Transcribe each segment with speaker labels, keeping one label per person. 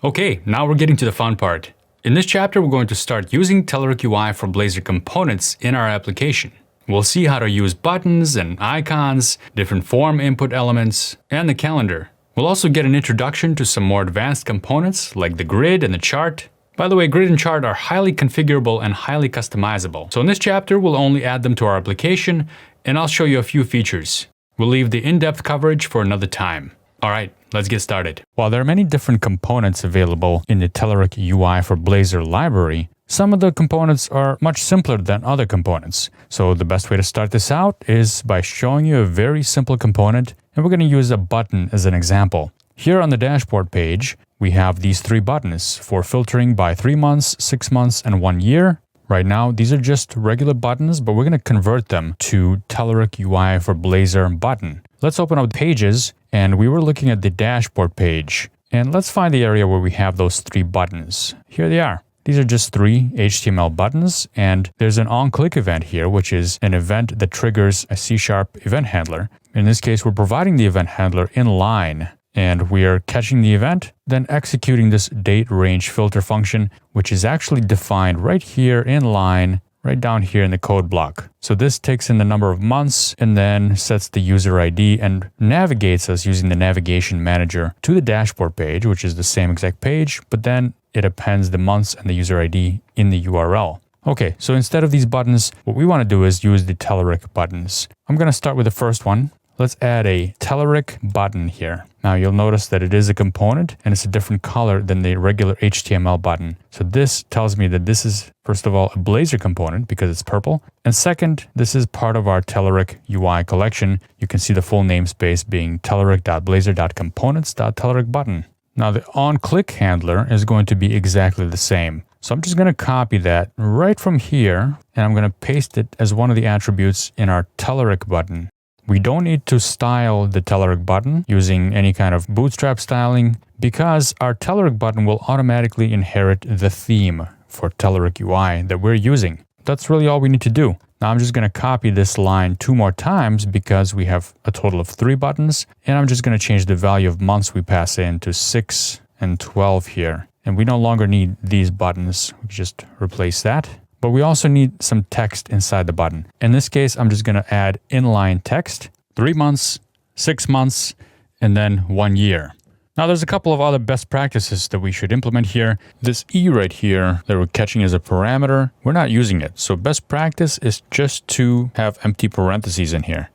Speaker 1: Okay, now we're getting to the fun part. In this chapter, we're going to start using Telerik UI for Blazor components in our application. We'll see how to use buttons and icons, different form input elements, and the calendar. We'll also get an introduction to some more advanced components like the grid and the chart. By the way, grid and chart are highly configurable and highly customizable. So in this chapter, we'll only add them to our application, and I'll show you a few features. We'll leave the in-depth coverage for another time. All right, let's get started. While there are many different components available in the Telerik UI for Blazor library, some of the components are much simpler than other components. So the best way to start this out is by showing you a very simple component, and we're going to use a button as an example. Here on the dashboard page, we have these three buttons for filtering by 3 months, 6 months, and 1 year. Right now, these are just regular buttons, but we're going to convert them to Telerik UI for Blazor button. Let's open up Pages, and we were looking at the dashboard page. And let's find the area where we have those three buttons. Here they are. These are just 3 HTML buttons, and there's an on-click event here, which is an event that triggers a C# event handler. In this case, we're providing the event handler in line, and we are catching the event, then executing this date range filter function, which is actually defined right here in line, right down here in the code block. So this takes in the number of months and then sets the user ID and navigates us using the navigation manager to the dashboard page, which is the same exact page, but then it appends the months and the user ID in the URL. Okay, so instead of these buttons, what we want to do is use the Telerik buttons. I'm going to start with the first one. Let's add a Telerik button here. Now you'll notice that it is a component and it's a different color than the regular HTML button. So this tells me that this is, first of all, a Blazor component because it's purple. And second, this is part of our Telerik UI collection. You can see the full namespace being telerik.blazor.components.telerik button. Now the on-click handler is going to be exactly the same. So I'm just going to copy that right from here and I'm going to paste it as one of the attributes in our Telerik button. We don't need to style the Telerik button using any kind of bootstrap styling because our Telerik button will automatically inherit the theme for Telerik UI that we're using. That's really all we need to do. Now I'm just going to copy this line 2 more times because we have a total of 3 buttons, and I'm just going to change the value of months we pass in to 6 and 12 here. And we no longer need these buttons. We just replace that. But we also need some text inside the button. In this case, I'm just going to add inline text, 3 months, 6 months, and then 1 year. Now there's a couple of other best practices that we should implement here. This E right here that we're catching as a parameter, we're not using it. So best practice is just to have empty parentheses in here.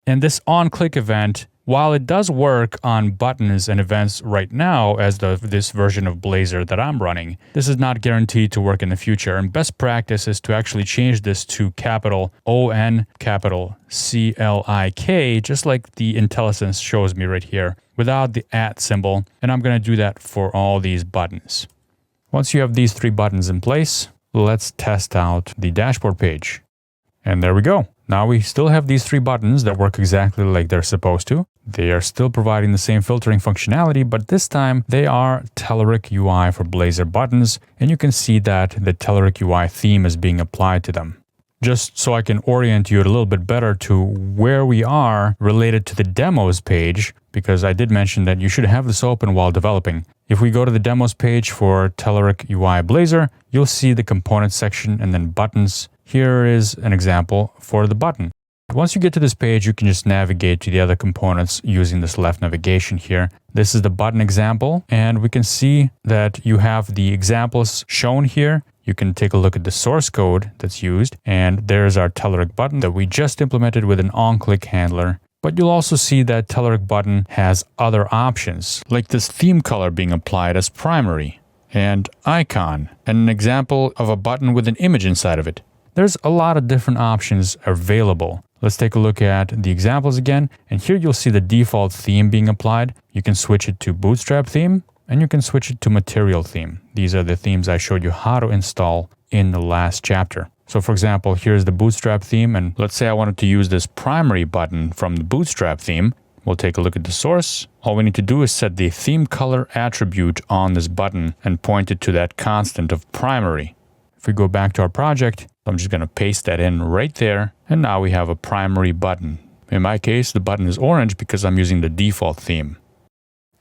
Speaker 1: And this on-click event, while it does work on buttons and events right now as this version of Blazor that I'm running, this is not guaranteed to work in the future. And best practice is to actually change this to capital O-N, capital C-L-I-K, just like the IntelliSense shows me right here, without the @ symbol. And I'm going to do that for all these buttons. Once you have these 3 buttons in place, let's test out the dashboard page. And there we go. Now we still have these 3 buttons that work exactly like they're supposed to. They are still providing the same filtering functionality, but this time they are Telerik UI for Blazor buttons, and you can see that the Telerik UI theme is being applied to them. Just so I can orient you a little bit better to where we are related to the demos page, because I did mention that you should have this open while developing. If we go to the demos page for Telerik UI Blazor, you'll see the component section and then buttons. Here is an example for the button. Once you get to this page, you can just navigate to the other components using this left navigation here. This is the button example, and we can see that you have the examples shown here. You can take a look at the source code that's used, and there's our Telerik button that we just implemented with an on-click handler. But you'll also see that Telerik button has other options, like this theme color being applied as primary, and icon, and an example of a button with an image inside of it. There's a lot of different options available. Let's take a look at the examples again. And here you'll see the default theme being applied. You can switch it to Bootstrap theme, and you can switch it to Material theme. These are the themes I showed you how to install in the last chapter. So for example, here's the Bootstrap theme. And let's say I wanted to use this primary button from the Bootstrap theme. We'll take a look at the source. All we need to do is set the theme color attribute on this button and point it to that constant of primary. If we go back to our project, I'm just going to paste that in right there. And now we have a primary button. In my case, the button is orange because I'm using the default theme.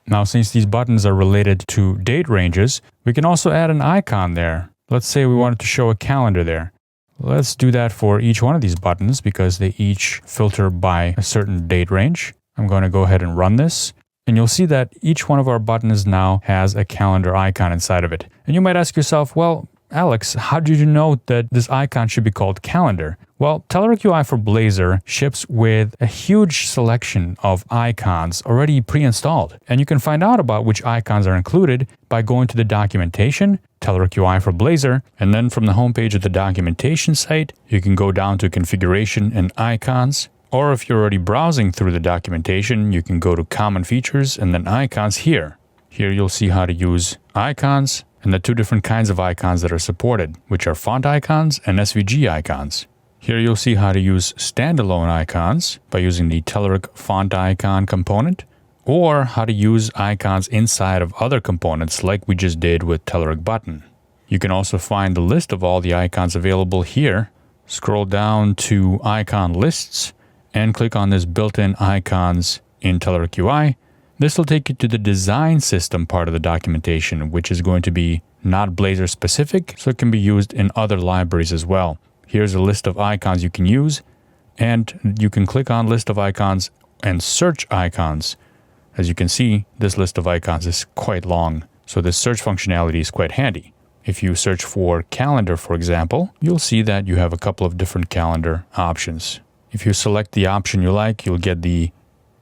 Speaker 1: Now, since these buttons are related to date ranges, we can also add an icon there. Let's say we wanted to show a calendar there. Let's do that for each one of these buttons because they each filter by a certain date range. I'm going to go ahead and run this. And you'll see that each one of our buttons now has a calendar icon inside of it. And you might ask yourself, well, Alex, how did you know that this icon should be called calendar? Well, Telerik UI for Blazor ships with a huge selection of icons already pre-installed. And you can find out about which icons are included by going to the documentation, Telerik UI for Blazor, and then from the homepage of the documentation site, you can go down to configuration and icons. Or if you're already browsing through the documentation, you can go to common features and then icons here. Here you'll see how to use icons and the two different kinds of icons that are supported, which are font icons and SVG icons. Here you'll see how to use standalone icons by using the Telerik font icon component, or how to use icons inside of other components like we just did with Telerik button. You can also find the list of all the icons available here. Scroll down to icon lists and click on this built-in icons in Telerik UI. This will take you to the design system part of the documentation, which is going to be not Blazor specific, so it can be used in other libraries as well. Here's a list of icons you can use, and you can click on list of icons and search icons. As you can see, this list of icons is quite long, so this search functionality is quite handy. If you search for calendar, for example, you'll see that you have a couple of different calendar options. If you select the option you like, you'll get the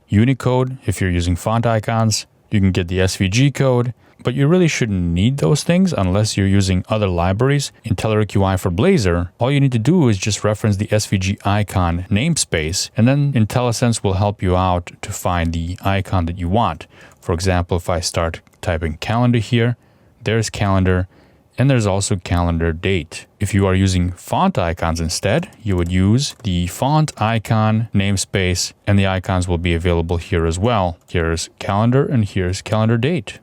Speaker 1: Unicode. If you're using font icons, you can get the SVG code, but you really shouldn't need those things unless you're using other libraries. In Telerik UI for Blazor, all you need to do is just reference the SVG icon namespace, and then IntelliSense will help you out to find the icon that you want. For example, if I start typing calendar here, there's calendar, and there's also calendar date. If you are using font icons instead, you would use the font icon namespace, and the icons will be available here as well. Here's calendar and here's calendar date.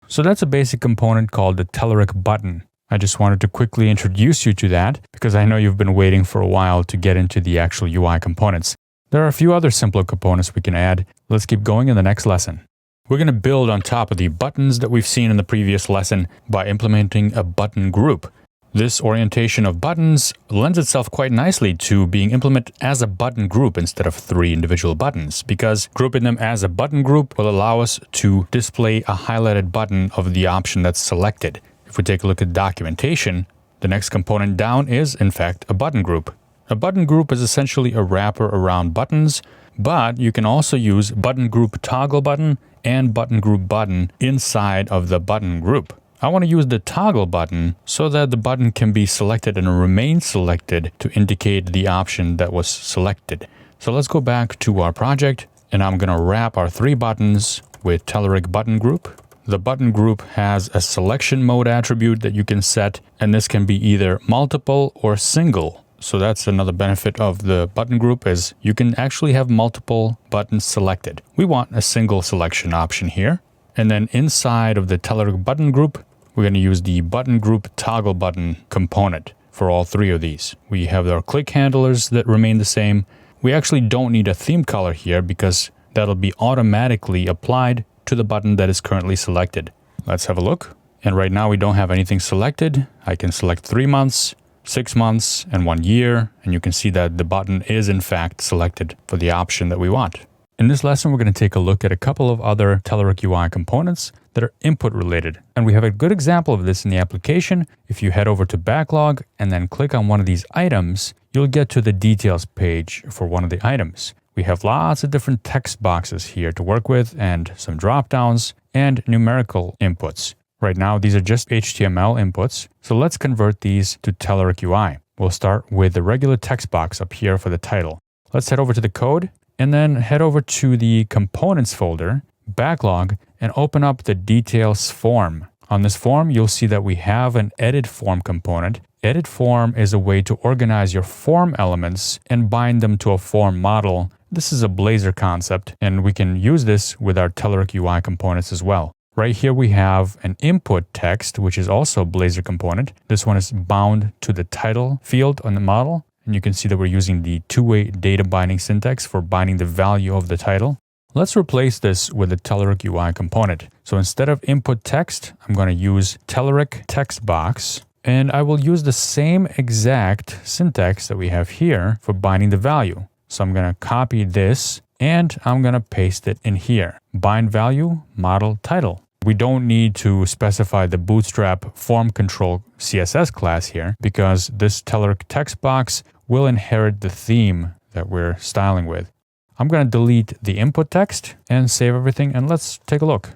Speaker 1: So that's a basic component called the Telerik button. I just wanted to quickly introduce you to that because I know you've been waiting for a while to get into the actual UI components. There are a few other simpler components we can add. Let's keep going in the next lesson. We're going to build on top of the buttons that we've seen in the previous lesson by implementing a button group. This orientation of buttons lends itself quite nicely to being implemented as a button group instead of 3 individual buttons, because grouping them as a button group will allow us to display a highlighted button of the option that's selected. If we take a look at documentation, the next component down is, in fact, a button group. A button group is essentially a wrapper around buttons, but you can also use button group toggle button and button group button inside of the button group. I want to use the toggle button so that the button can be selected and remain selected to indicate the option that was selected. So let's go back to our project, and I'm going to wrap our 3 buttons with Telerik button group. The button group has a selection mode attribute that you can set, and this can be either multiple or single. So that's another benefit of the button group is you can actually have multiple buttons selected. We want a single selection option here. And then inside of the Telerik button group, we're going to use the button group toggle button component for all 3 of these. We have our click handlers that remain the same. We actually don't need a theme color here because that'll be automatically applied to the button that is currently selected. Let's have a look. And right now we don't have anything selected. I can select 3 months, 6 months, and 1 year, and you can see that the button is in fact selected for the option that we want. In this lesson, we're going to take a look at a couple of other Telerik UI components that are input related. And we have a good example of this in the application. If you head over to backlog and then click on one of these items, you'll get to the details page for one of the items. We have lots of different text boxes here to work with and some drop downs and numerical inputs. Right now, these are just HTML inputs, so let's convert these to Telerik UI. We'll start with the regular text box up here for the title. Let's head over to the code, and then head over to the components folder, backlog, and open up the details form. On this form, you'll see that we have an edit form component. Edit form is a way to organize your form elements and bind them to a form model. This is a Blazor concept, and we can use this with our Telerik UI components as well. Right here we have an input text, which is also a Blazor component. This one is bound to the title field on the model. And you can see that we're using the two-way data binding syntax for binding the value of the title. Let's replace this with the Telerik UI component. So instead of input text, I'm going to use Telerik text box. And I will use the same exact syntax that we have here for binding the value. So I'm going to copy this and I'm going to paste it in here. Bind value, model, title. We don't need to specify the Bootstrap form control CSS class here because this Telerik text box will inherit the theme that we're styling with. I'm going to delete the input text and save everything, and let's take a look.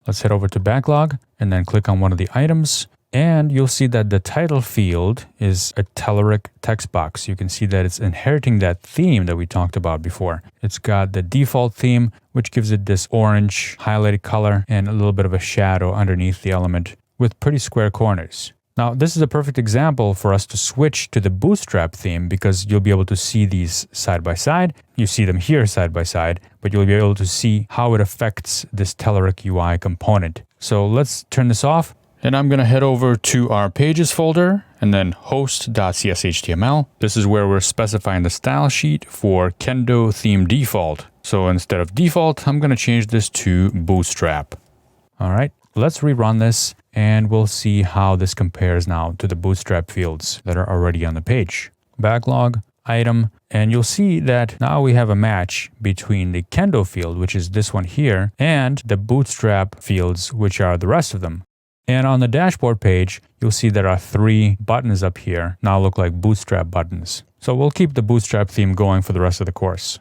Speaker 1: Let's head over to backlog and then click on one of the items. And you'll see that the title field is a Telerik text box. You can see that it's inheriting that theme that we talked about before. It's got the default theme, which gives it this orange highlighted color and a little bit of a shadow underneath the element with pretty square corners. Now, this is a perfect example for us to switch to the Bootstrap theme because you'll be able to see these side by side. You see them here side by side, but you'll be able to see how it affects this Telerik UI component. So let's turn this off. And I'm going to head over to our pages folder and then host.cshtml. This is where we're specifying the style sheet for Kendo theme default. So instead of default, I'm going to change this to Bootstrap. All right, let's rerun this and we'll see how this compares now to the Bootstrap fields that are already on the page. Backlog, item, and you'll see that now we have a match between the Kendo field, which is this one here, and the Bootstrap fields, which are the rest of them. And on the dashboard page, you'll see there are 3 buttons up here now look like Bootstrap buttons. So we'll keep the Bootstrap theme going for the rest of the course.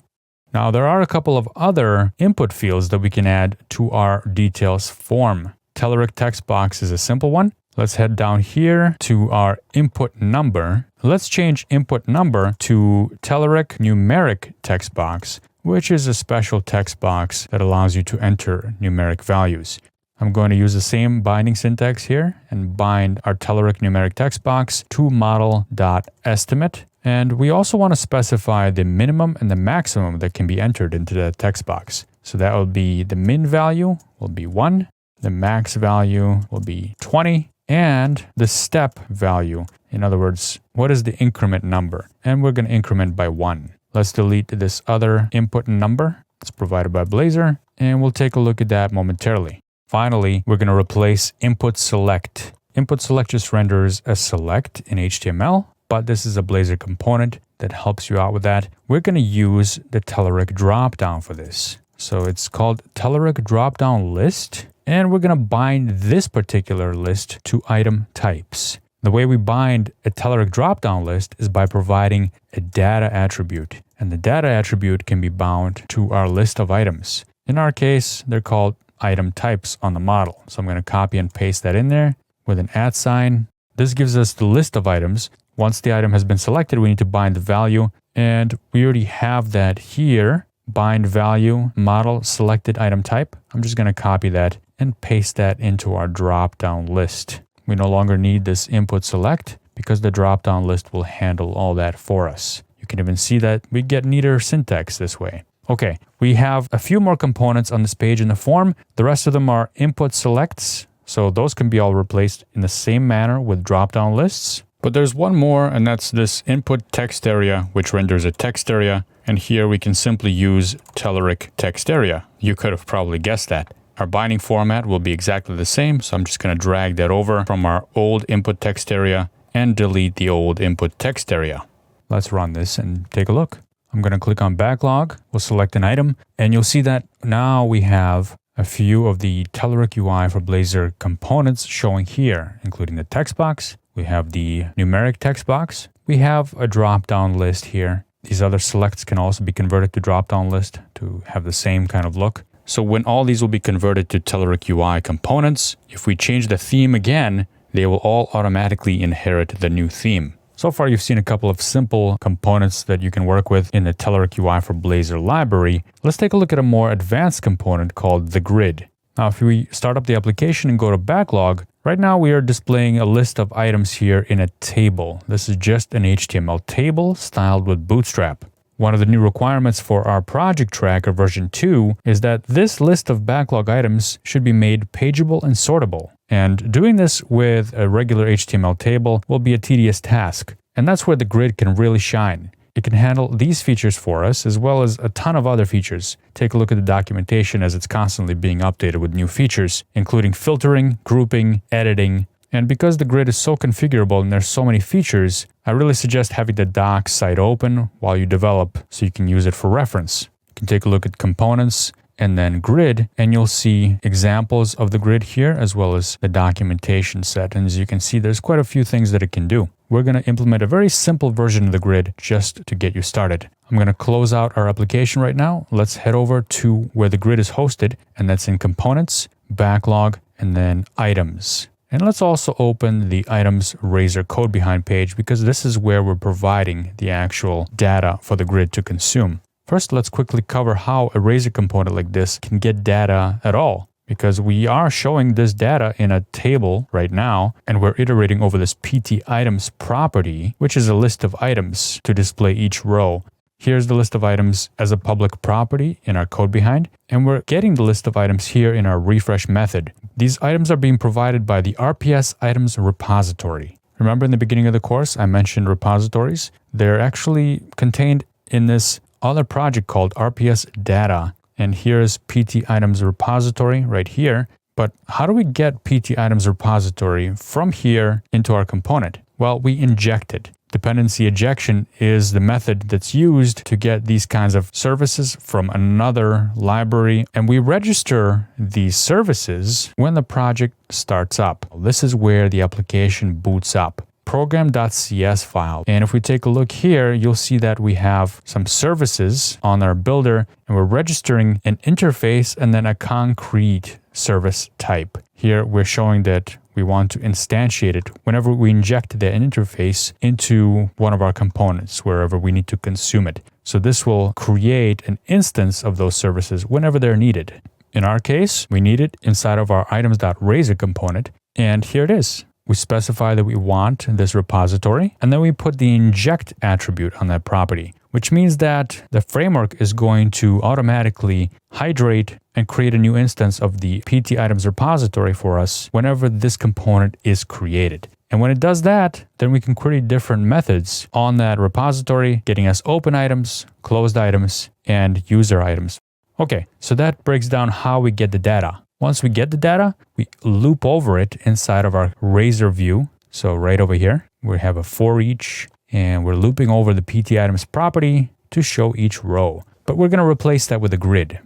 Speaker 1: Now there are a couple of other input fields that we can add to our details form. Telerik text box is a simple one. Let's head down here to our input number. Let's change input number to Telerik numeric text box, which is a special text box that allows you to enter numeric values. I'm going to use the same binding syntax here and bind our Telerik numeric text box to model.estimate. And we also want to specify the minimum and the maximum that can be entered into the text box. So that will be the min value will be 1, the max value will be 20, and the step value. In other words, what is the increment number? And we're going to increment by 1. Let's delete this other input number. It's provided by Blazor, and we'll take a look at that momentarily. Finally, we're going to replace input select. Input select just renders a select in HTML, but this is a Blazor component that helps you out with that. We're going to use the Telerik dropdown for this. So it's called Telerik dropdown list, and we're going to bind this particular list to item types. The way we bind a Telerik dropdown list is by providing a data attribute, and the data attribute can be bound to our list of items. In our case, they're called item types on the model. So I'm going to copy and paste that in there with an @ sign. This gives us the list of items. Once the item has been selected, we need to bind the value, and we already have that here. Bind value, model, selected item type. I'm just going to copy that and paste that into our drop-down list. We no longer need this input select because the drop-down list will handle all that for us. You can even see that we get neater syntax this way. Okay, we have a few more components on this page in the form. The rest of them are input selects, so those can be all replaced in the same manner with drop-down lists. But there's one more, and that's this input text area, which renders a text area. And here we can simply use Telerik text area. You could have probably guessed that. Our binding format will be exactly the same, so I'm just going to drag that over from our old input text area and delete the old input text area. Let's run this and take a look. I'm going to click on backlog, we'll select an item, and you'll see that now we have a few of the Telerik UI for Blazor components showing here, including the text box. We have the numeric text box. We have a drop-down list here. These other selects can also be converted to drop-down list to have the same kind of look. So when all these will be converted to Telerik UI components, if we change the theme again, they will all automatically inherit the new theme. So far, you've seen a couple of simple components that you can work with in the Telerik UI for Blazor library. Let's take a look at a more advanced component called the grid. Now, if we start up the application and go to backlog, right now we are displaying a list of items here in a table. This is just an HTML table styled with Bootstrap. One of the new requirements for our project tracker version 2 is that this list of backlog items should be made pageable and sortable. And doing this with a regular HTML table will be a tedious task. And that's where the grid can really shine. It can handle these features for us as well as a ton of other features. Take a look at the documentation as it's constantly being updated with new features, including filtering, grouping, editing. And because the grid is so configurable and there's so many features, I really suggest having the docs site open while you develop so you can use it for reference. You can take a look at components and then grid, and you'll see examples of the grid here as well as the documentation set. And as you can see, there's quite a few things that it can do. We're going to implement a very simple version of the grid just to get you started. I'm going to close out our application right now. Let's head over to where the grid is hosted, and that's in Components, Backlog, and then Items. And let's also open the Items Razor code behind page because this is where we're providing the actual data for the grid to consume. First, let's quickly cover how a Razor component like this can get data at all, because we are showing this data in a table right now, and we're iterating over this PT items property, which is a list of items to display each row. Here's the list of items as a public property in our code behind, and we're getting the list of items here in our refresh method. These items are being provided by the RPS items repository. Remember in the beginning of the course, I mentioned repositories. They're actually contained in this other project called RPS data. And here's PT items repository right here. But how do we get PT items repository from here into our component? Well, we inject it. Dependency injection is the method that's used to get these kinds of services from another library, and we register these services when the project starts up. This is where the application boots up. Program.cs file. And if we take a look here, you'll see that we have some services on our builder, and we're registering an interface and then a concrete service type. Here we're showing that we want to instantiate it whenever we inject the interface into one of our components, wherever we need to consume it. So this will create an instance of those services whenever they're needed. In our case, we need it inside of our items.razor component, and here it is. We specify that we want this repository, and then we put the inject attribute on that property, which means that the framework is going to automatically hydrate and create a new instance of the PT items repository for us whenever this component is created. And when it does that, then we can query different methods on that repository, getting us open items, closed items, and user items. Okay, so that breaks down how we get the data. Once we get the data, we loop over it inside of our Razor view. So right over here, we have a for each, and we're looping over the PT items property to show each row. But we're going to replace that with a grid.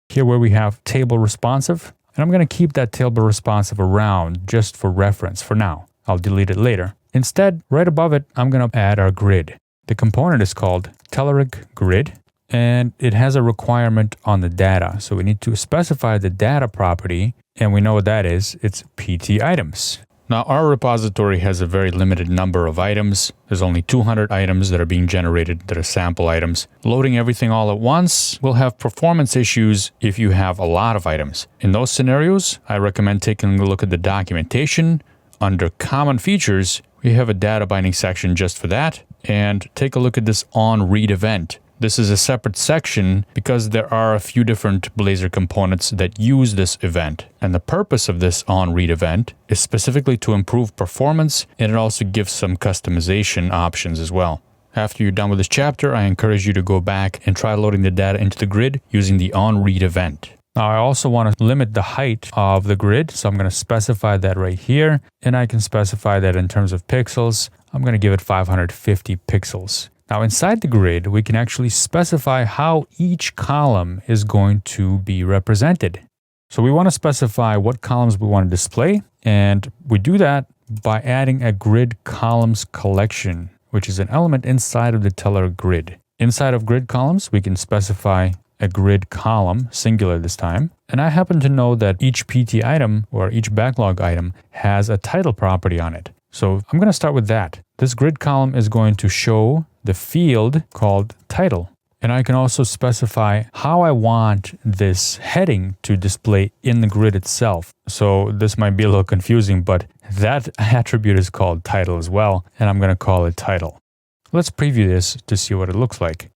Speaker 1: Here where we have table responsive, and I'm going to keep that table responsive around just for reference for now. I'll delete it later. Instead, right above it, I'm going to add our grid. The component is called Telerik grid, and it has a requirement on the data. So we need to specify the data property, and we know what that is. It's PT items. Now, our repository has a very limited number of items. There's only 200 items that are being generated that are sample items. Loading everything all at once will have performance issues if you have a lot of items. In those scenarios, I recommend taking a look at the documentation. Under Common Features, we have a data binding section just for that. And take a look at this onRead event. This is a separate section because there are a few different Blazor components that use this event. And the purpose of this onRead event is specifically to improve performance, and it also gives some customization options as well. After you're done with this chapter, I encourage you to go back and try loading the data into the grid using the onRead event. Now, I also want to limit the height of the grid, so I'm going to specify that right here, and I can specify that in terms of pixels. I'm going to give it 550 pixels. Now, inside the grid, we can actually specify how each column is going to be represented. So we want to specify what columns we want to display, and we do that by adding a grid columns collection, which is an element inside of the Telerik grid. Inside of grid columns, we can specify a grid column, singular this time. And I happen to know that each PT item or each backlog item has a title property on it. So I'm going to start with that. This grid column is going to show the field called title. And I can also specify how I want this heading to display in the grid itself. So this might be a little confusing, but that attribute is called title as well, and I'm going to call it title. Let's preview this to see what it looks like.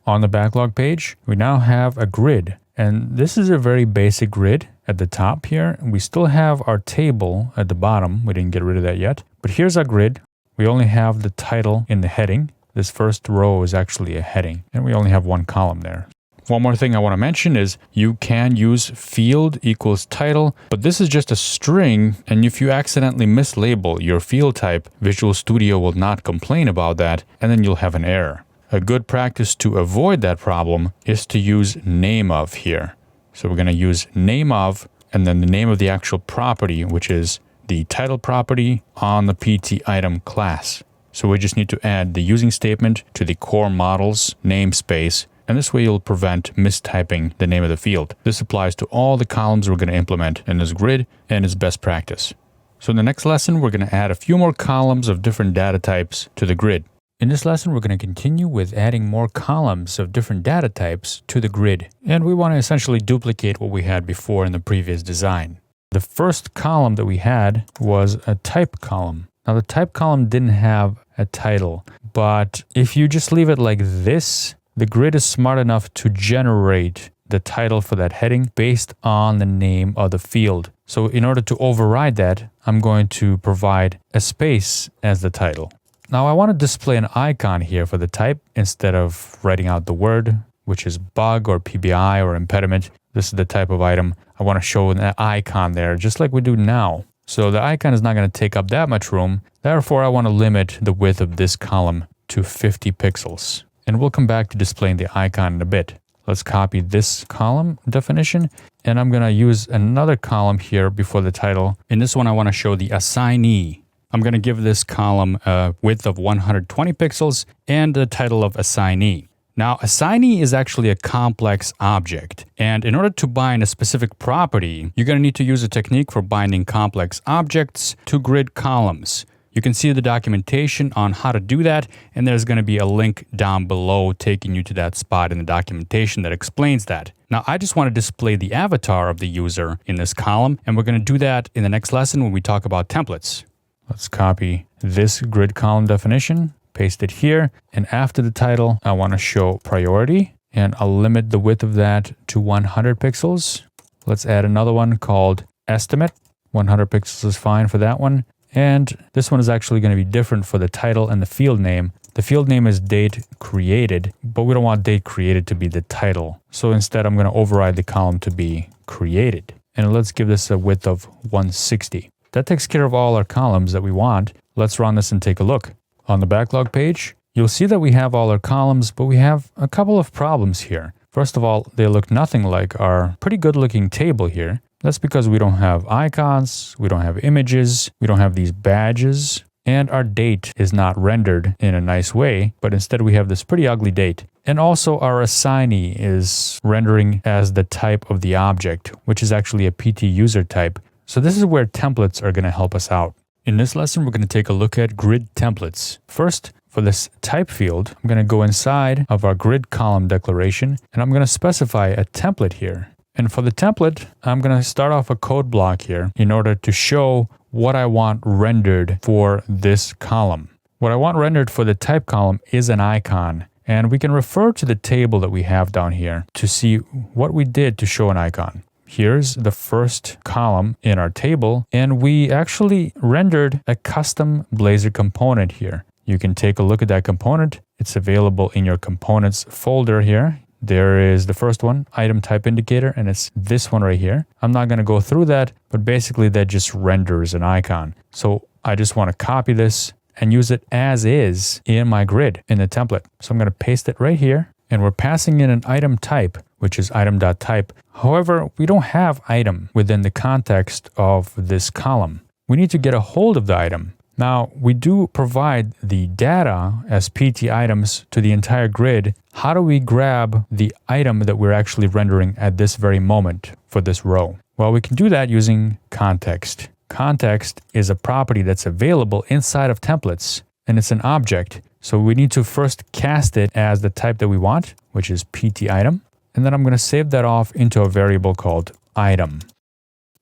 Speaker 1: On the backlog page, we now have a grid, and this is a very basic grid at the top here. We still have our table at the bottom. We didn't get rid of that yet, but here's our grid. We only have the title in the heading. this first row is actually a heading, and we only have one column there. One more thing I want to mention is you can use field equals title, but this is just a string, and if you accidentally mislabel your field type, Visual Studio will not complain about that, and then you'll have an error. A good practice to avoid that problem is to use name of here. So we're going to use name of, and then the name of the actual property, which is the title property on the PT item class. So we just need to add the using statement to the core models namespace, and this way you'll prevent mistyping the name of the field. This applies to all the columns we're going to implement in this grid, and is best practice. So in the next lesson, we're going to add a few more columns of different data types to the grid. In this lesson, we're going to continue with adding more columns of different data types to the grid. And we want to essentially duplicate what we had before in the previous design. The first column that we had was a type column. Now the type column didn't have a title, but if you just leave it like this, the grid is smart enough to generate the title for that heading based on the name of the field. So in order to override that, I'm going to provide a space as the title. Now I want to display an icon here for the type instead of writing out the word, which is bug or PBI or impediment. This is the type of item. I want to show an icon there, just like we do now. So the icon is not going to take up that much room. Therefore, I want to limit the width of this column to 50 pixels. And we'll come back to displaying the icon in a bit. Let's copy this column definition, and I'm going to use another column here before the title. In this one, I want to show the assignee. I'm going to give this column a width of 120 pixels and the title of assignee. Now, assignee is actually a complex object, and in order to bind a specific property, you're going to need to use a technique for binding complex objects to grid columns. You can see the documentation on how to do that, and there's going to be a link down below taking you to that spot in the documentation that explains that. Now, I just want to display the avatar of the user in this column, and we're going to do that in the next lesson when we talk about templates. Let's copy this grid column definition, paste it here, and after the title, I want to show priority, and I'll limit the width of that to 100 pixels. Let's add another one called estimate. 100 pixels is fine for that one. And this one is actually going to be different for the title and the field name. The field name is date created, but we don't want date created to be the title. So instead, I'm going to override the column to be created. And let's give this a width of 160. That takes care of all our columns that we want. Let's run this and take a look. On the backlog page, you'll see that we have all our columns, but we have a couple of problems here. First of all, they look nothing like our pretty good looking table here. That's because we don't have icons, we don't have images, we don't have these badges, and our date is not rendered in a nice way, but instead we have this pretty ugly date. And also our assignee is rendering as the type of the object, which is actually a PT user type. So this is where templates are going to help us out. In this lesson, we're going to take a look at grid templates. First, for this type field, I'm going to go inside of our grid column declaration, and I'm going to specify a template here. And for the template, I'm going to start off a code block here in order to show what I want rendered for this column. What I want rendered for the type column is an icon. And we can refer to the table that we have down here to see what we did to show an icon. Here's the first column in our table, and we actually rendered a custom Blazor component here. You can take a look at that component. It's available in your components folder here. There is the first one, item type indicator, and it's this one right here. I'm not going to go through that, but basically that just renders an icon. So I just want to copy this and use it as is in my grid in the template. So I'm going to paste it right here, and we're passing in an item type, which is item.type. However, we don't have item within the context of this column. We need to get a hold of the item. Now, we do provide the data as PT items to the entire grid. How do we grab the item that we're actually rendering at this very moment for this row? Well, we can do that using context. Context is a property that's available inside of templates, and it's an object. So we need to first cast it as the type that we want, which is PT item. And then I'm going to save that off into a variable called item.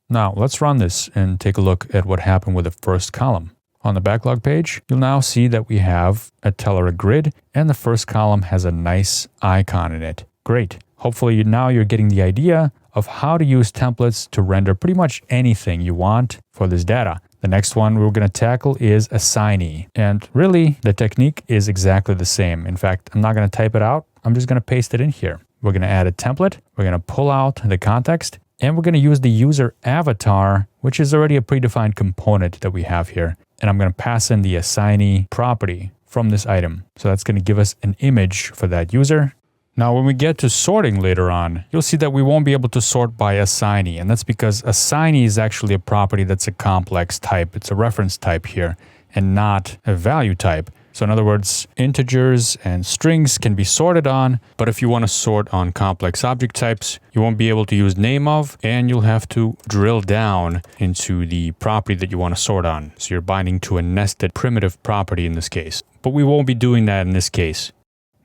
Speaker 1: Now, let's run this and take a look at what happened with the first column. On the backlog page, you'll now see that we have a Telerik grid, and the first column has a nice icon in it. Great. Hopefully now you're getting the idea of how to use templates to render pretty much anything you want for this data. The next one we're going to tackle is assignee. And really, the technique is exactly the same. In fact, I'm not going to type it out. I'm just going to paste it in here. We're going to add a template. We're going to pull out the context. And we're going to use the user avatar, which is already a predefined component that we have here. And I'm going to pass in the assignee property from this item. So that's going to give us an image for that user. Now, when we get to sorting later on, you'll see that we won't be able to sort by assignee. And that's because assignee is actually a property that's a complex type. It's a reference type here and not a value type. So in other words, integers and strings can be sorted on, but if you want to sort on complex object types, you won't be able to use name of, and you'll have to drill down into the property that you want to sort on. So you're binding to a nested primitive property in this case. But we won't be doing that in this case.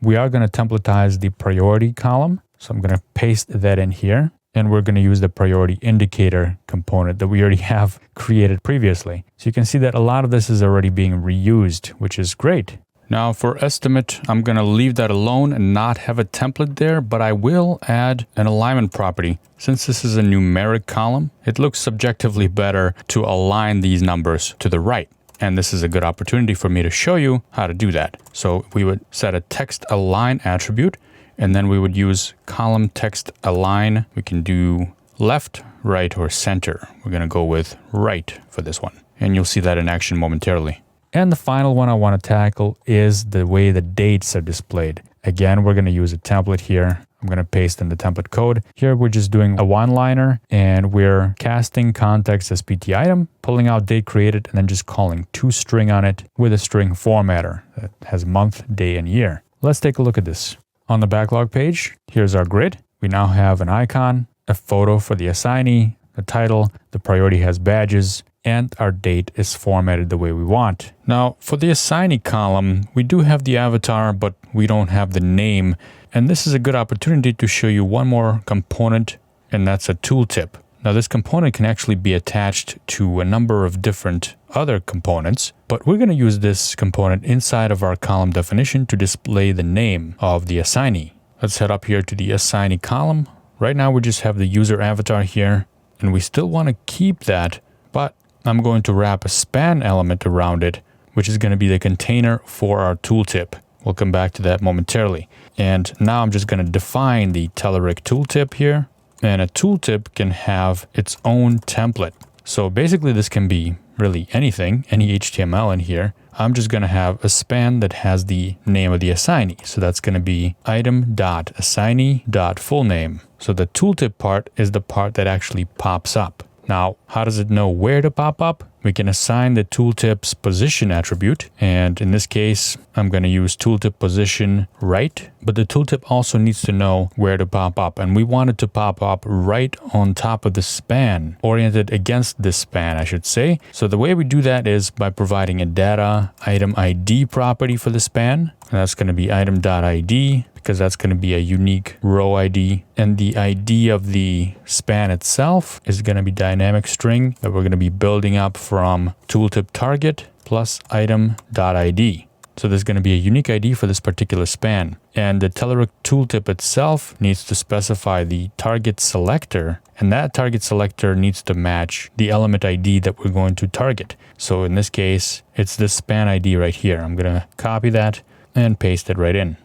Speaker 1: We are going to templatize the priority column. So I'm going to paste that in here. And we're going to use the priority indicator component that we already have created previously. So you can see that a lot of this is already being reused, which is great. Now for estimate, I'm going to leave that alone and not have a template there, but I will add an alignment property. Since this is a numeric column, it looks subjectively better to align these numbers to the right. And this is a good opportunity for me to show you how to do that. So we would set a text align attribute. And then we would use column text align. We can do left, right, or center. We're going to go with right for this one. And you'll see that in action momentarily. And the final one I want to tackle is the way the dates are displayed. Again, we're going to use a template here. I'm going to paste in the template code. Here we're just doing a one-liner and we're casting context as PT item, pulling out date created, and then just calling toString on it with a string formatter that has month, day, and year. Let's take a look at this. On the backlog page, here's our grid. We now have an icon, a photo for the assignee, the title, the priority has badges, and our date is formatted the way we want. Now, for the assignee column, we do have the avatar, but we don't have the name. And this is a good opportunity to show you one more component, and that's a tooltip. Now, this component can actually be attached to a number of different other components, but we're going to use this component inside of our column definition to display the name of the assignee. Let's head up here to the assignee column. Right now, we just have the user avatar here, and we still want to keep that, but I'm going to wrap a span element around it, which is going to be the container for our tooltip. We'll come back to that momentarily. And now I'm just going to define the Telerik tooltip here. And a tooltip can have its own template. So basically this can be really anything, any HTML in here. I'm just going to have a span that has the name of the assignee. So that's going to be item.assignee.fullname. So the tooltip part is the part that actually pops up. Now, how does it know where to pop up? We can assign the tooltip's position attribute. And in this case, I'm going to use tooltip position right. But the tooltip also needs to know where to pop up. And we want it to pop up right on top of the span, oriented against this span, I should say. So the way we do that is by providing a data item ID property for the span. And that's going to be item.id, because that's going to be a unique row ID. And the ID of the span itself is going to be dynamic string that we're going to be building up from tooltip target plus item.id. So there's going to be a unique ID for this particular span. And the Telerik tooltip itself needs to specify the target selector. And that target selector needs to match the element ID that we're going to target. So in this case, it's this span ID right here. I'm going to copy that and paste it right in.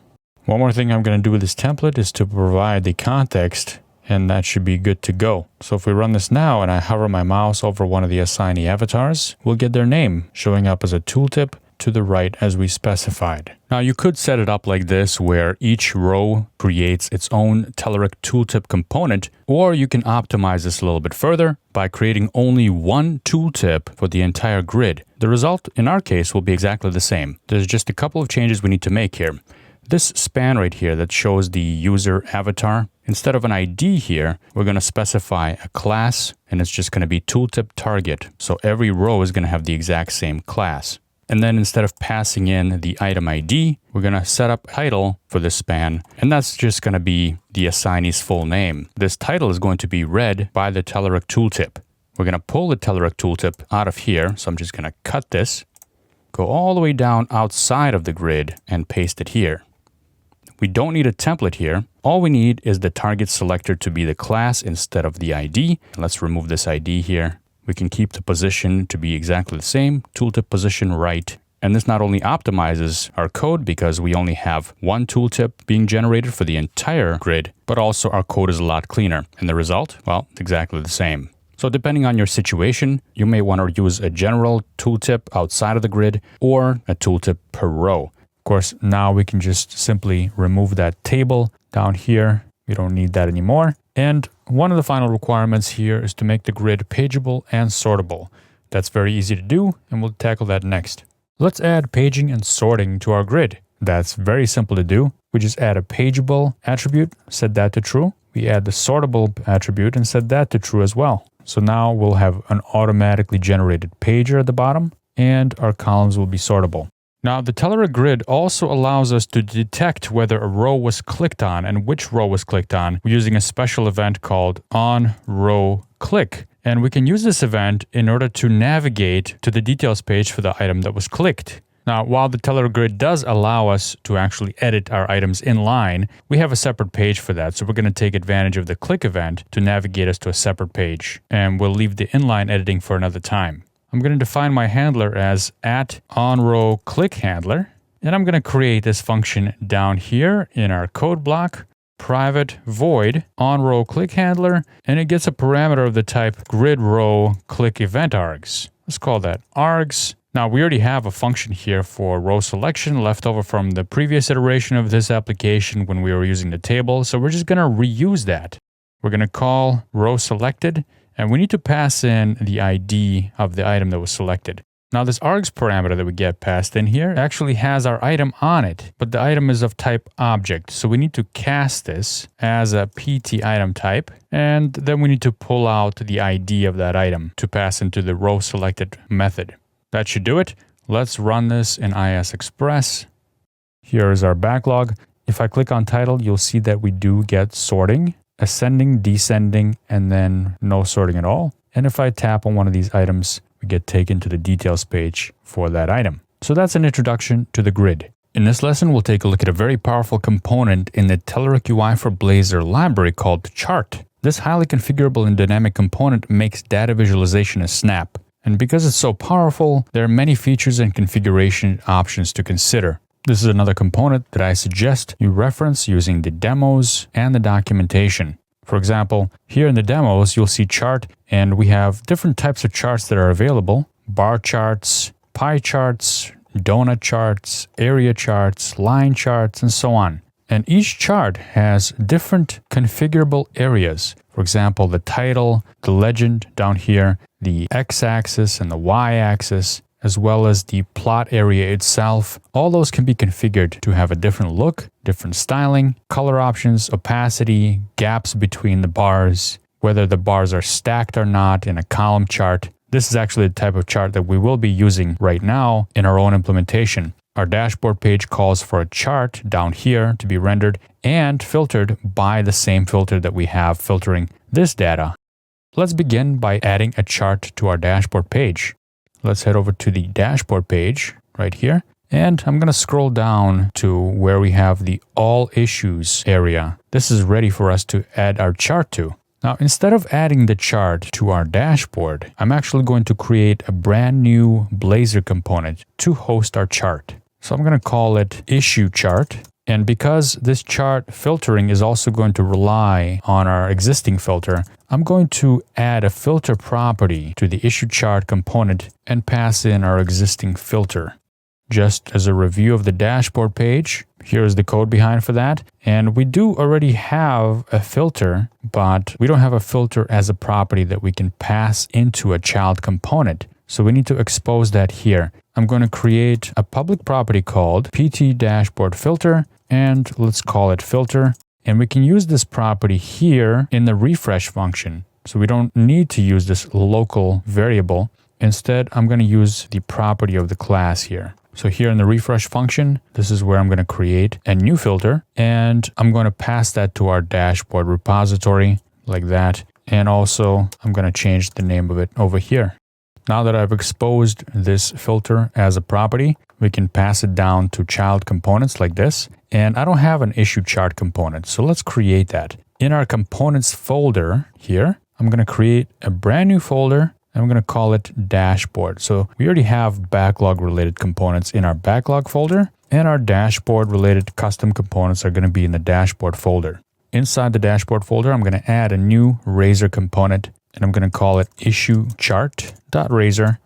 Speaker 1: One more thing I'm going to do with this template is to provide the context, and that should be good to go. So if we run this now and I hover my mouse over one of the assignee avatars, we'll get their name showing up as a tooltip to the right as we specified. Now you could set it up like this where each row creates its own Telerik tooltip component, or you can optimize this a little bit further by creating only one tooltip for the entire grid. The result in our case will be exactly the same. There's just a couple of changes we need to make here. This span right here that shows the user avatar, instead of an ID here, we're going to specify a class, and it's just going to be tooltip target. So every row is going to have the exact same class. And then instead of passing in the item ID, we're going to set up title for this span, and that's just going to be the assignee's full name. This title is going to be read by the Telerik tooltip. We're going to pull the Telerik tooltip out of here, so I'm just going to cut this, go all the way down outside of the grid, and paste it here. We don't need a template here. All we need is the target selector to be the class instead of the ID. Let's remove this ID here. we can keep the position to be exactly the same, tooltip position right. And this not only optimizes our code because we only have one tooltip being generated for the entire grid, but also our code is a lot cleaner. And the result, well, it's exactly the same. So depending on your situation, you may want to use a general tooltip outside of the grid or a tooltip per row. Of course, now we can just simply remove that table down here. We don't need that anymore. And one of the final requirements here is to make the grid pageable and sortable. That's very easy to do, and we'll tackle that next. Let's add paging and sorting to our grid. That's very simple to do. We just add a pageable attribute, set that to true. We add the sortable attribute and set that to true as well. So now we'll have an automatically generated pager at the bottom, and our columns will be sortable. Now, the Telerik grid also allows us to detect whether a row was clicked on and which row was clicked on using a special event called onRowClick. And we can use this event in order to navigate to the details page for the item that was clicked. Now, while the Telerik grid does allow us to actually edit our items in line, we have a separate page for that. So we're going to take advantage of the click event to navigate us to a separate page. And we'll leave the inline editing for another time. I'm going to define my handler as @onRowClickHandler. And I'm going to create this function down here in our code block. Private void onRowClickHandler, and it gets a parameter of the type gridRowClickEventArgs. Let's call that args. Now we already have a function here for row selection left over from the previous iteration of this application when we were using the table. So we're just going to reuse that. We're going to call row selected, and we need to pass in the ID of the item that was selected. Now this args parameter that we get passed in here actually has our item on it, but the item is of type object. So we need to cast this as a PT item type, and then we need to pull out the ID of that item to pass into the row selected method. That should do it. Let's run this in IS Express. Here is our backlog. If I click on title, you'll see that we do get sorting, ascending, descending, and then no sorting at all. And if I tap on one of these items, we get taken to the details page for that item. So that's an introduction to the grid. In this lesson, we'll take a look at a very powerful component in the Telerik UI for Blazor library called chart. This highly configurable and dynamic component makes data visualization a snap. And because it's so powerful, there are many features and configuration options to consider. This is another component that I suggest you reference using the demos and the documentation. For example, here in the demos, you'll see chart, and we have different types of charts that are available. Bar charts, pie charts, donut charts, area charts, line charts, and so on. And each chart has different configurable areas. For example, the title, the legend down here, the x-axis and the y-axis, as well as the plot area itself. All those can be configured to have a different look, different styling, color options, opacity, gaps between the bars, whether the bars are stacked or not in a column chart. This is actually the type of chart that we will be using right now in our own implementation. Our dashboard page calls for a chart down here to be rendered and filtered by the same filter that we have filtering this data. Let's begin by adding a chart to our dashboard page. Let's head over to the dashboard page right here. And I'm going to scroll down to where we have the All Issues area. This is ready for us to add our chart to. Now, instead of adding the chart to our dashboard, I'm actually going to create a brand new Blazor component to host our chart. So I'm going to call it Issue Chart. And because this chart filtering is also going to rely on our existing filter, I'm going to add a filter property to the Issue Chart component and pass in our existing filter. Just as a review of the dashboard page, here's the code behind for that. And we do already have a filter, but we don't have a filter as a property that we can pass into a child component. So we need to expose that here. I'm going to create a public property called PT dashboard filter, and let's call it filter. And we can use this property here in the refresh function. So we don't need to use this local variable. Instead, I'm going to use the property of the class here. So here in the refresh function, this is where I'm going to create a new filter, and I'm going to pass that to our dashboard repository like that. And also I'm going to change the name of it over here. Now that I've exposed this filter as a property, we can pass it down to child components like this. And I don't have an issue chart component, so let's create that. In our components folder here, I'm going to create a brand new folder, and I'm going to call it dashboard. So we already have backlog related components in our backlog folder, and our dashboard related custom components are going to be in the dashboard folder. Inside the dashboard folder, I'm going to add a new Razor component, and I'm going to call it issueChart.razor.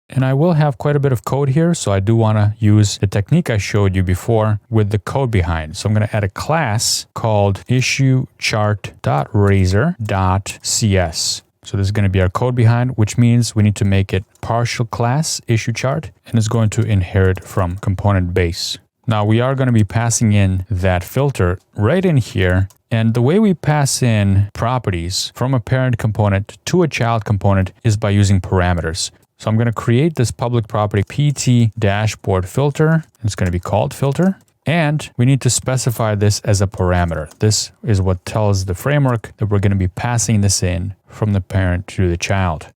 Speaker 1: And I will have quite a bit of code here, so I do want to use the technique I showed you before with the code behind. So I'm going to add a class called issueChart.razor.cs. So this is going to be our code behind, which means we need to make it partial class issueChart, and it's going to inherit from component base. Now we are going to be passing in that filter right in here. And the way we pass in properties from a parent component to a child component is by using parameters. So I'm going to create this public property PT dashboard filter. It's going to be called filter. And we need to specify this as a parameter. This is what tells the framework that we're going to be passing this in from the parent to the child.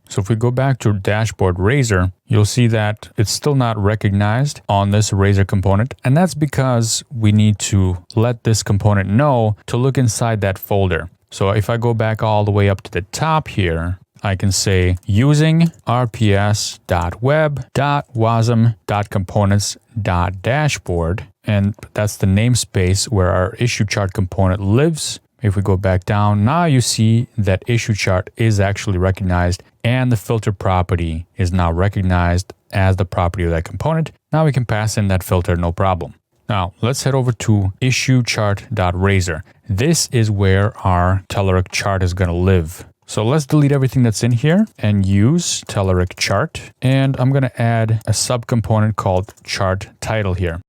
Speaker 1: So if we go back to dashboard Razor, you'll see that it's still not recognized on this Razor component. And that's because we need to let this component know to look inside that folder. So if I go back all the way up to the top here, I can say using rps.web.wasm.components.dashboard, and that's the namespace where our issueChart component lives. If we go back down, now you see that issueChart is actually recognized, and the filter property is now recognized as the property of that component. Now we can pass in that filter, no problem. Now let's head over to issueChart.razor. This is where our Telerik chart is going to live. So let's delete everything that's in here and use Telerik chart. And I'm going to add a subcomponent called chart title here.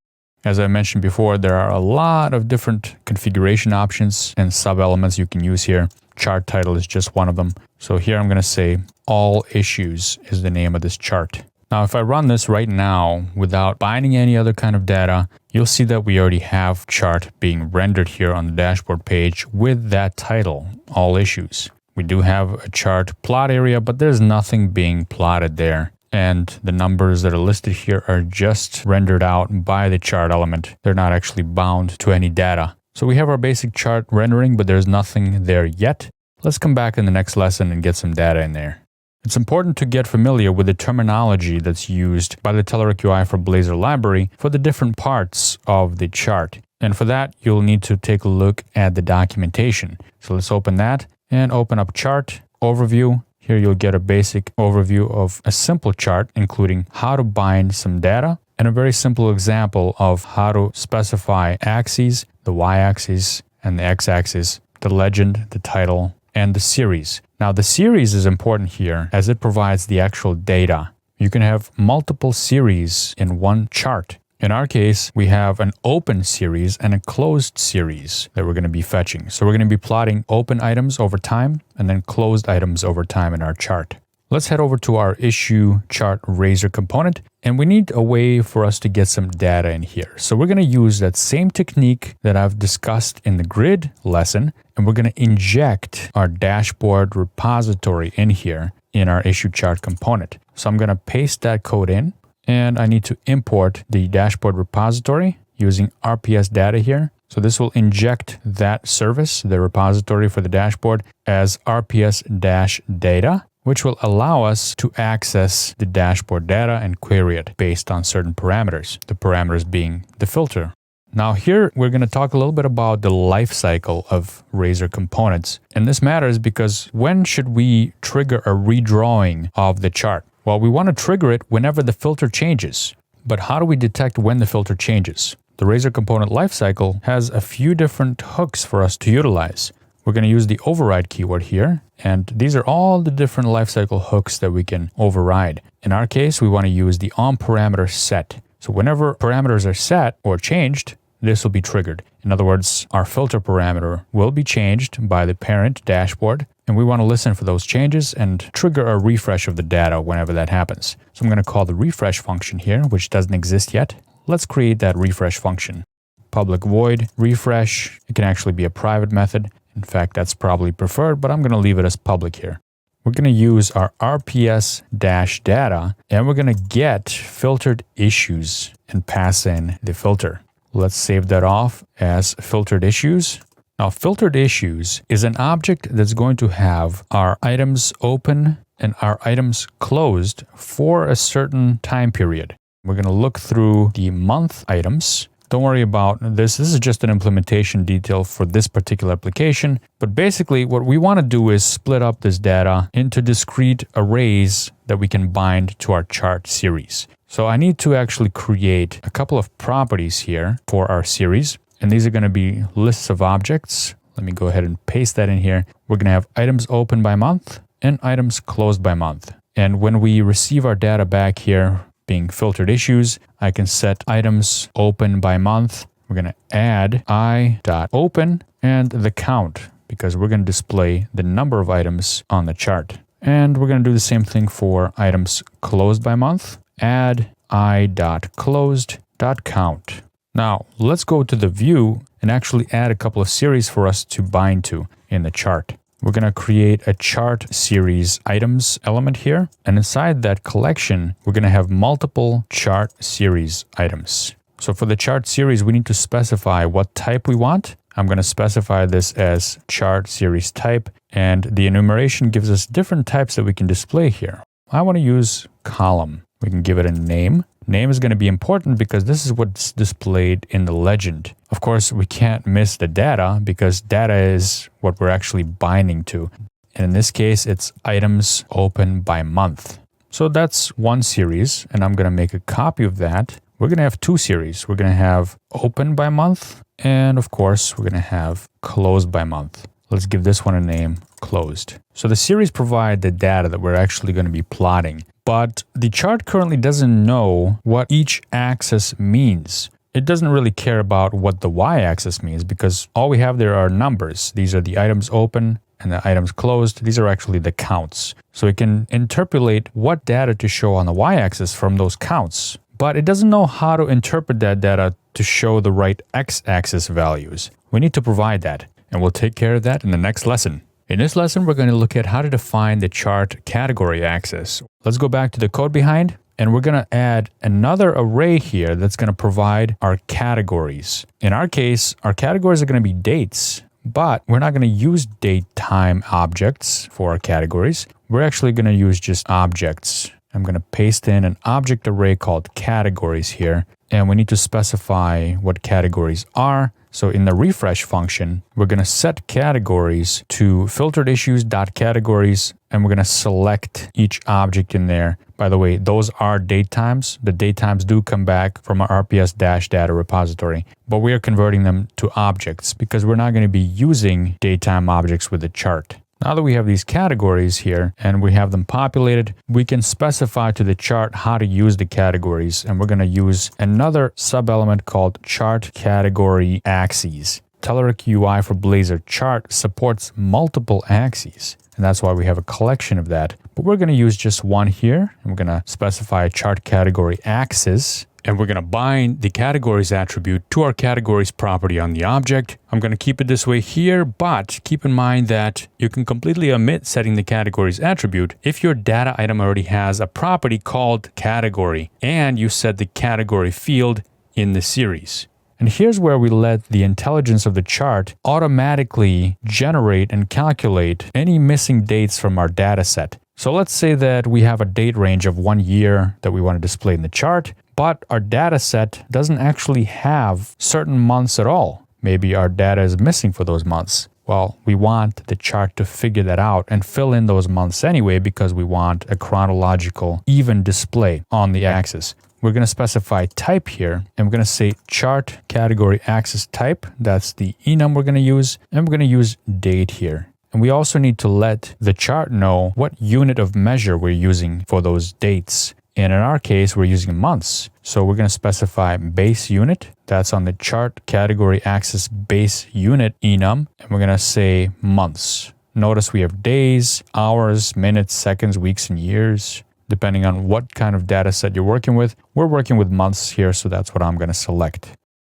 Speaker 1: As I mentioned before, there are a lot of different configuration options and sub-elements you can use here. Chart title is just one of them. So here I'm going to say all issues is the name of this chart. Now, if I run this right now without binding any other kind of data, you'll see that we already have chart being rendered here on the dashboard page with that title, all issues. We do have a chart plot area, but there's nothing being plotted there. And the numbers that are listed here are just rendered out by the chart element. They're not actually bound to any data. So we have our basic chart rendering, but there's nothing there yet. Let's come back in the next lesson and get some data in there. It's important to get familiar with the terminology that's used by the Telerik UI for Blazor library for the different parts of the chart. And for that, you'll need to take a look at the documentation. So let's open that. And open up chart overview. Here you'll get a basic overview of a simple chart, including how to bind some data and a very simple example of how to specify axes, the y-axis and the x-axis, the legend, the title, and the series. Now the series is important here as it provides the actual data. You can have multiple series in one chart. In our case, we have an open series and a closed series that we're going to be fetching. So we're going to be plotting open items over time and then closed items over time in our chart. Let's head over to our issueChart.razor component, and we need a way for us to get some data in here. So we're going to use that same technique that I've discussed in the grid lesson, and we're going to inject our dashboard repository in here in our issueChart component. So I'm going to paste that code in. And I need to import the dashboard repository using RPS data here. So this will inject that service, the repository for the dashboard, as RPS-data, which will allow us to access the dashboard data and query it based on certain parameters, the parameters being the filter. Now here, we're going to talk a little bit about the life cycle of Razor components. And this matters because when should we trigger a redrawing of the chart? Well, we want to trigger it whenever the filter changes. But how do we detect when the filter changes? The Razor component lifecycle has a few different hooks for us to utilize. We're going to use the override keyword here, and these are all the different lifecycle hooks that we can override. In our case, we want to use the onParameterSet. So whenever parameters are set or changed, this will be triggered. In other words, our filter parameter will be changed by the parent dashboard, and we want to listen for those changes and trigger a refresh of the data whenever that happens. So I'm going to call the refresh function here, which doesn't exist yet. Let's create that refresh function. Public void refresh. It can actually be a private method. In fact, that's probably preferred, but I'm going to leave it as public here. We're going to use our RPS-data, and we're going to get filtered issues and pass in the filter. Let's save that off as filtered issues. Now, filtered issues is an object that's going to have our items open and our items closed for a certain time period. We're going to look through the month items. Don't worry about this. This is just an implementation detail for this particular application. But basically, what we want to do is split up this data into discrete arrays that we can bind to our chart series. So I need to actually create a couple of properties here for our series. And these are going to be lists of objects. Let me go ahead and paste that in here. We're going to have items open by month and items closed by month. And when we receive our data back here, being filtered issues, I can set items open by month. We're going to add i.open and the count because we're going to display the number of items on the chart. And we're going to do the same thing for items closed by month. Add i.closed.count. Now let's go to the view and actually add a couple of series for us to bind to in the chart. We're going to create a chart series items element here. And inside that collection, we're going to have multiple chart series items. So for the chart series, we need to specify what type we want. I'm going to specify this as chart series type. And the enumeration gives us different types that we can display here. I want to use column. We can give it a name. Name is going to be important because this is what's displayed in the legend. Of course, we can't miss the data because data is what we're actually binding to. And in this case, it's items open by month. So that's one series, and I'm going to make a copy of that. We're going to have two series. We're going to have open by month, and of course, we're going to have closed by month. Let's give this one a name, closed. So the series provide the data that we're actually going to be plotting. But the chart currently doesn't know what each axis means. It doesn't really care about what the y-axis means because all we have there are numbers. These are the items open and the items closed. These are actually the counts. So it can interpolate what data to show on the y-axis from those counts. But it doesn't know how to interpret that data to show the right x-axis values. We need to provide that, and we'll take care of that in the next lesson. In this lesson, we're going to look at how to define the chart category axis. Let's go back to the code behind, and we're going to add another array here that's going to provide our categories. In our case, our categories are going to be dates, but we're not going to use date time objects for our categories. We're actually going to use just objects. I'm going to paste in an object array called categories here, and we need to specify what categories are. So in the refresh function, we're going to set categories to filtered issues.categories, and we're going to select each object in there. By the way, those are date times. The date times do come back from our RPS-data repository, but we are converting them to objects because we're not going to be using datetime objects with the chart. Now that we have these categories here and we have them populated, we can specify to the chart how to use the categories. And we're going to use another sub-element called chart category axes. Telerik UI for Blazor chart supports multiple axes. And that's why we have a collection of that. But we're going to use just one here. And we're going to specify a chart category axis. And we're going to bind the categories attribute to our categories property on the object. I'm going to keep it this way here, but keep in mind that you can completely omit setting the categories attribute if your data item already has a property called category and you set the category field in the series. And here's where we let the intelligence of the chart automatically generate and calculate any missing dates from our data set. So let's say that we have a date range of 1 year that we want to display in the chart, but our data set doesn't actually have certain months at all. Maybe our data is missing for those months. Well, we want the chart to figure that out and fill in those months anyway because we want a chronological even display on the axis. We're going to specify type here, and we're going to say chart category axis type. That's the enum we're going to use, and we're going to use date here. And we also need to let the chart know what unit of measure we're using for those dates. And in our case, we're using months. So we're going to specify base unit. That's on the chart category axis base unit enum. And we're going to say months. Notice we have days, hours, minutes, seconds, weeks, and years. Depending on what kind of data set you're working with. We're working with months here, so that's what I'm going to select.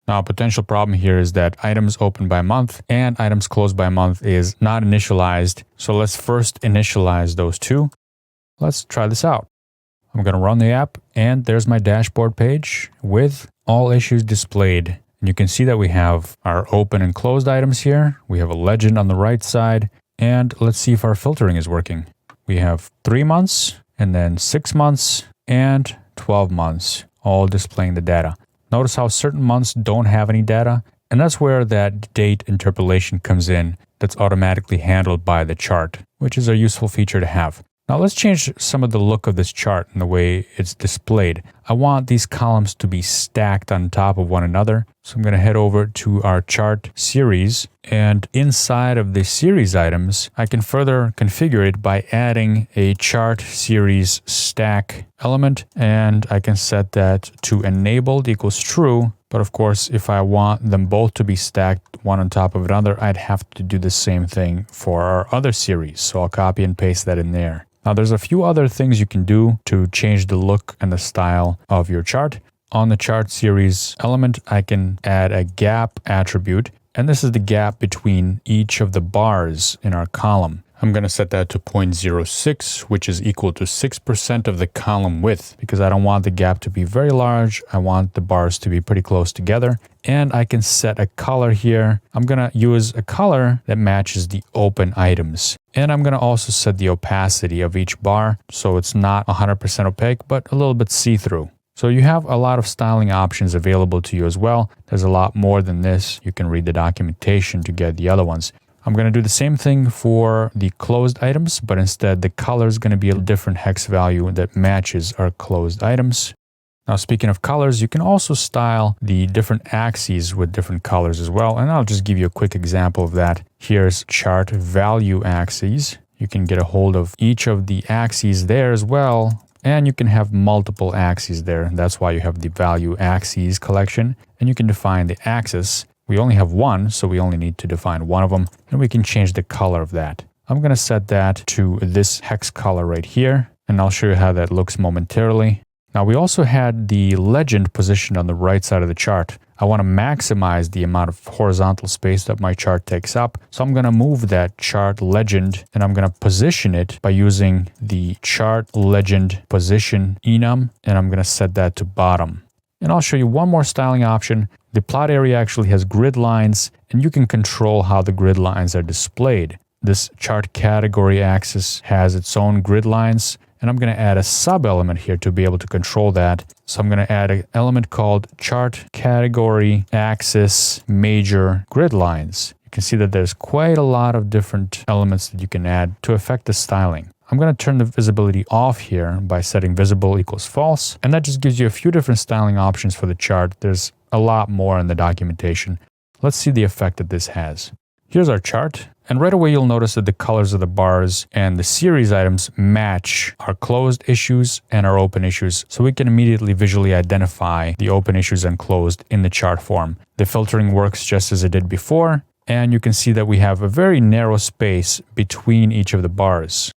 Speaker 1: Now, a potential problem here is that items open by month and items closed by month is not initialized. So let's first initialize those two. Let's try this out. I'm going to run the app, and there's my dashboard page with all issues displayed. And you can see that we have our open and closed items here. We have a legend on the right side, and let's see if our filtering is working. we have 3 months, and then 6 months, and 12 months, all displaying the data. Notice how certain months don't have any data, and that's where that date interpolation comes in that's automatically handled by the chart, which is a useful feature to have. Now let's change some of the look of this chart and the way it's displayed. I want these columns to be stacked on top of one another. So I'm going to head over to our chart series, and inside of the series items, I can further configure it by adding a chart series stack element, and I can set that to enabled equals true. But of course, if I want them both to be stacked one on top of another, I'd have to do the same thing for our other series. So I'll copy and paste that in there. Now there's a few other things you can do to change the look and the style of your chart. On the chart series element, I can add a gap attribute, and this is the gap between each of the bars in our column. I'm going to set that to 0.06, which is equal to 6% of the column width, because I don't want the gap to be very large. I want the bars to be pretty close together. And I can set a color here. I'm going to use a color that matches the open items. And I'm going to also set the opacity of each bar, so it's not 100% opaque, but a little bit see-through. So you have a lot of styling options available to you as well. There's a lot more than this. You can read the documentation to get the other ones. I'm going to do the same thing for the closed items, but instead the color is going to be a different hex value that matches our closed items. Now, speaking of colors, you can also style the different axes with different colors as well. And I'll just give you a quick example of that. Here's chart value axes. You can get a hold of each of the axes there as well. And you can have multiple axes there. That's why you have the value axes collection. And you can define the axis. We only have one, so we only need to define one of them. And we can change the color of that. I'm going to set that to this hex color right here. And I'll show you how that looks momentarily. Now, we also had the legend positioned on the right side of the chart. I want to maximize the amount of horizontal space that my chart takes up. So I'm going to move that chart legend, and I'm going to position it by using the chart legend position enum, and I'm going to set that to bottom. And I'll show you one more styling option. The plot area actually has grid lines, and you can control how the grid lines are displayed. This chart category axis has its own grid lines. And I'm going to add a sub-element here to be able to control that. So I'm going to add an element called chart category axis major grid lines. You can see that there's quite a lot of different elements that you can add to affect the styling. I'm going to turn the visibility off here by setting visible equals false. And that just gives you a few different styling options for the chart. There's a lot more in the documentation. Let's see the effect that this has. Here's our chart. And right away, you'll notice that the colors of the bars and the series items match our closed issues and our open issues. So we can immediately visually identify the open issues and closed in the chart form. The filtering works just as it did before. And you can see that we have a very narrow space between each of the bars.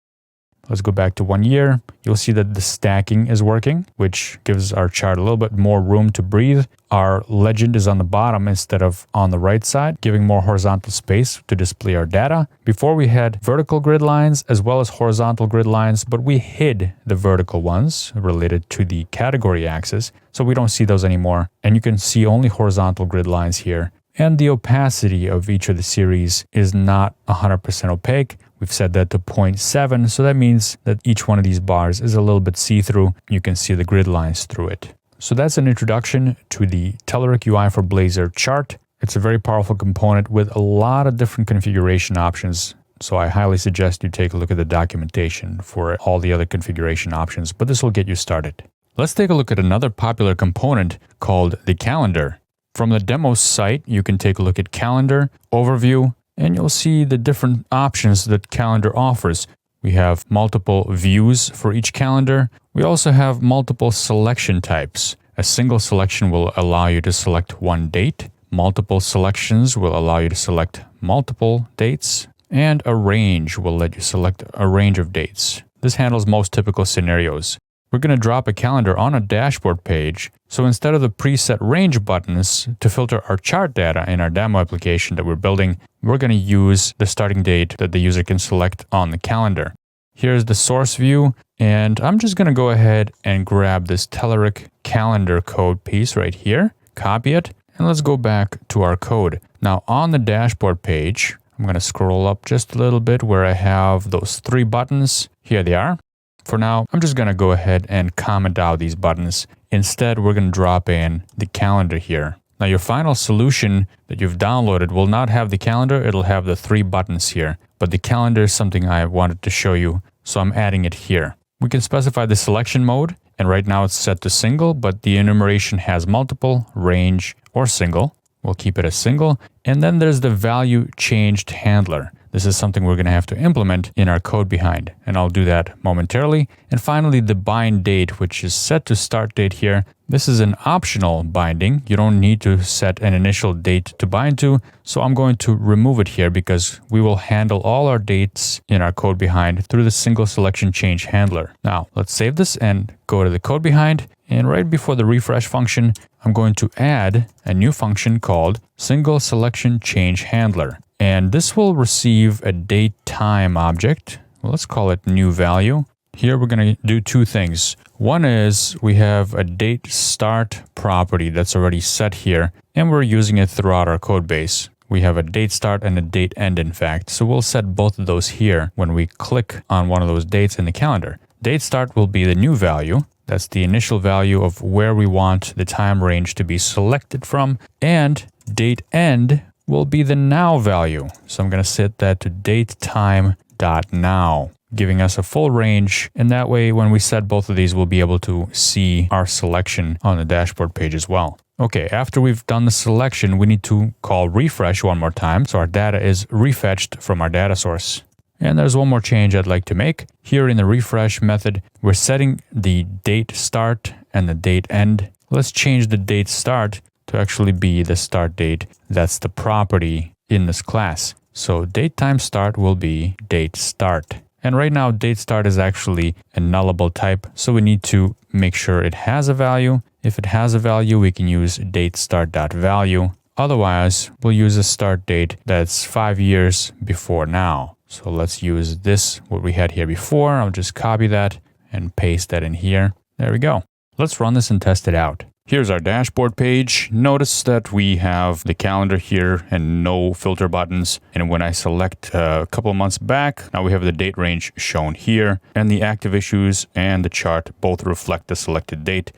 Speaker 1: Let's go back to 1 year. You'll see that the stacking is working, which gives our chart a little bit more room to breathe. Our legend is on the bottom instead of on the right side, giving more horizontal space to display our data. Before we had vertical grid lines as well as horizontal grid lines, but we hid the vertical ones related to the category axis, so we don't see those anymore. And you can see only horizontal grid lines here. And the opacity of each of the series is not 100% opaque. We've set that to 0.7, so that means that each one of these bars is a little bit see-through. You can see the grid lines through it. So that's an introduction to the Telerik UI for Blazor chart. It's a very powerful component with a lot of different configuration options. So I highly suggest you take a look at the documentation for all the other configuration options, but this will get you started. Let's take a look at another popular component called the calendar. From the demo site, you can take a look at calendar, overview, and you'll see the different options that calendar offers. We have multiple views for each calendar. We also have multiple selection types. A single selection will allow you to select one date. Multiple selections will allow you to select multiple dates. And a range will let you select a range of dates. This handles most typical scenarios. We're going to drop a calendar on a dashboard page. So instead of the preset range buttons to filter our chart data in our demo application that we're building, we're going to use the starting date that the user can select on the calendar. Here's the source view, and I'm just going to go ahead and grab this Telerik calendar code piece right here, copy it, and let's go back to our code. Now on the dashboard page, I'm going to scroll up just a little bit where I have those 3 buttons. Here they are. For now, I'm just going to go ahead and comment out these buttons. Instead, we're going to drop in the calendar here. Now, your final solution that you've downloaded will not have the calendar. It'll have the 3 buttons here. But the calendar is something I wanted to show you, so I'm adding it here. We can specify the selection mode, and right now it's set to single, but the enumeration has multiple, range, or single. We'll keep it as single. And then there's the value changed handler. This is something we're going to have to implement in our code behind, and I'll do that momentarily. And finally, the bind date, which is set to start date here. This is an optional binding. You don't need to set an initial date to bind to, so I'm going to remove it here because we will handle all our dates in our code behind through the single selection change handler. Now, let's save this and go to the code behind. And right before the refresh function, I'm going to add a new function called single selection change handler. And this will receive a date time object. Well, let's call it new value. Here we're going to do 2 things. One is we have a date start property that's already set here, and we're using it throughout our code base. We have a date start and a date end, in fact. So we'll set both of those here when we click on one of those dates in the calendar. Date start will be the new value. That's the initial value of where we want the time range to be selected from. And date end will be the now value. So I'm going to set that to datetime.now, giving us a full range. And that way, when we set both of these, we'll be able to see our selection on the dashboard page as well. Okay, after we've done the selection, we need to call refresh one more time. So our data is refetched from our data source. And there's one more change I'd like to make. Here in the refresh method, we're setting the date start and the date end. Let's change the date start to actually be the start date. That's the property in this class. So datetime start will be date start. And right now, date start is actually a nullable type. So we need to make sure it has a value. If it has a value, we can use datestart.value. Otherwise, we'll use a start date that's 5 years before now. So let's use this, what we had here before. I'll just copy that and paste that in here. There we go. Let's run this and test it out. Here's our dashboard page. Notice that we have the calendar here and no filter buttons. And when I select a couple of months back, now we have the date range shown here. And the active issues and the chart both reflect the selected date.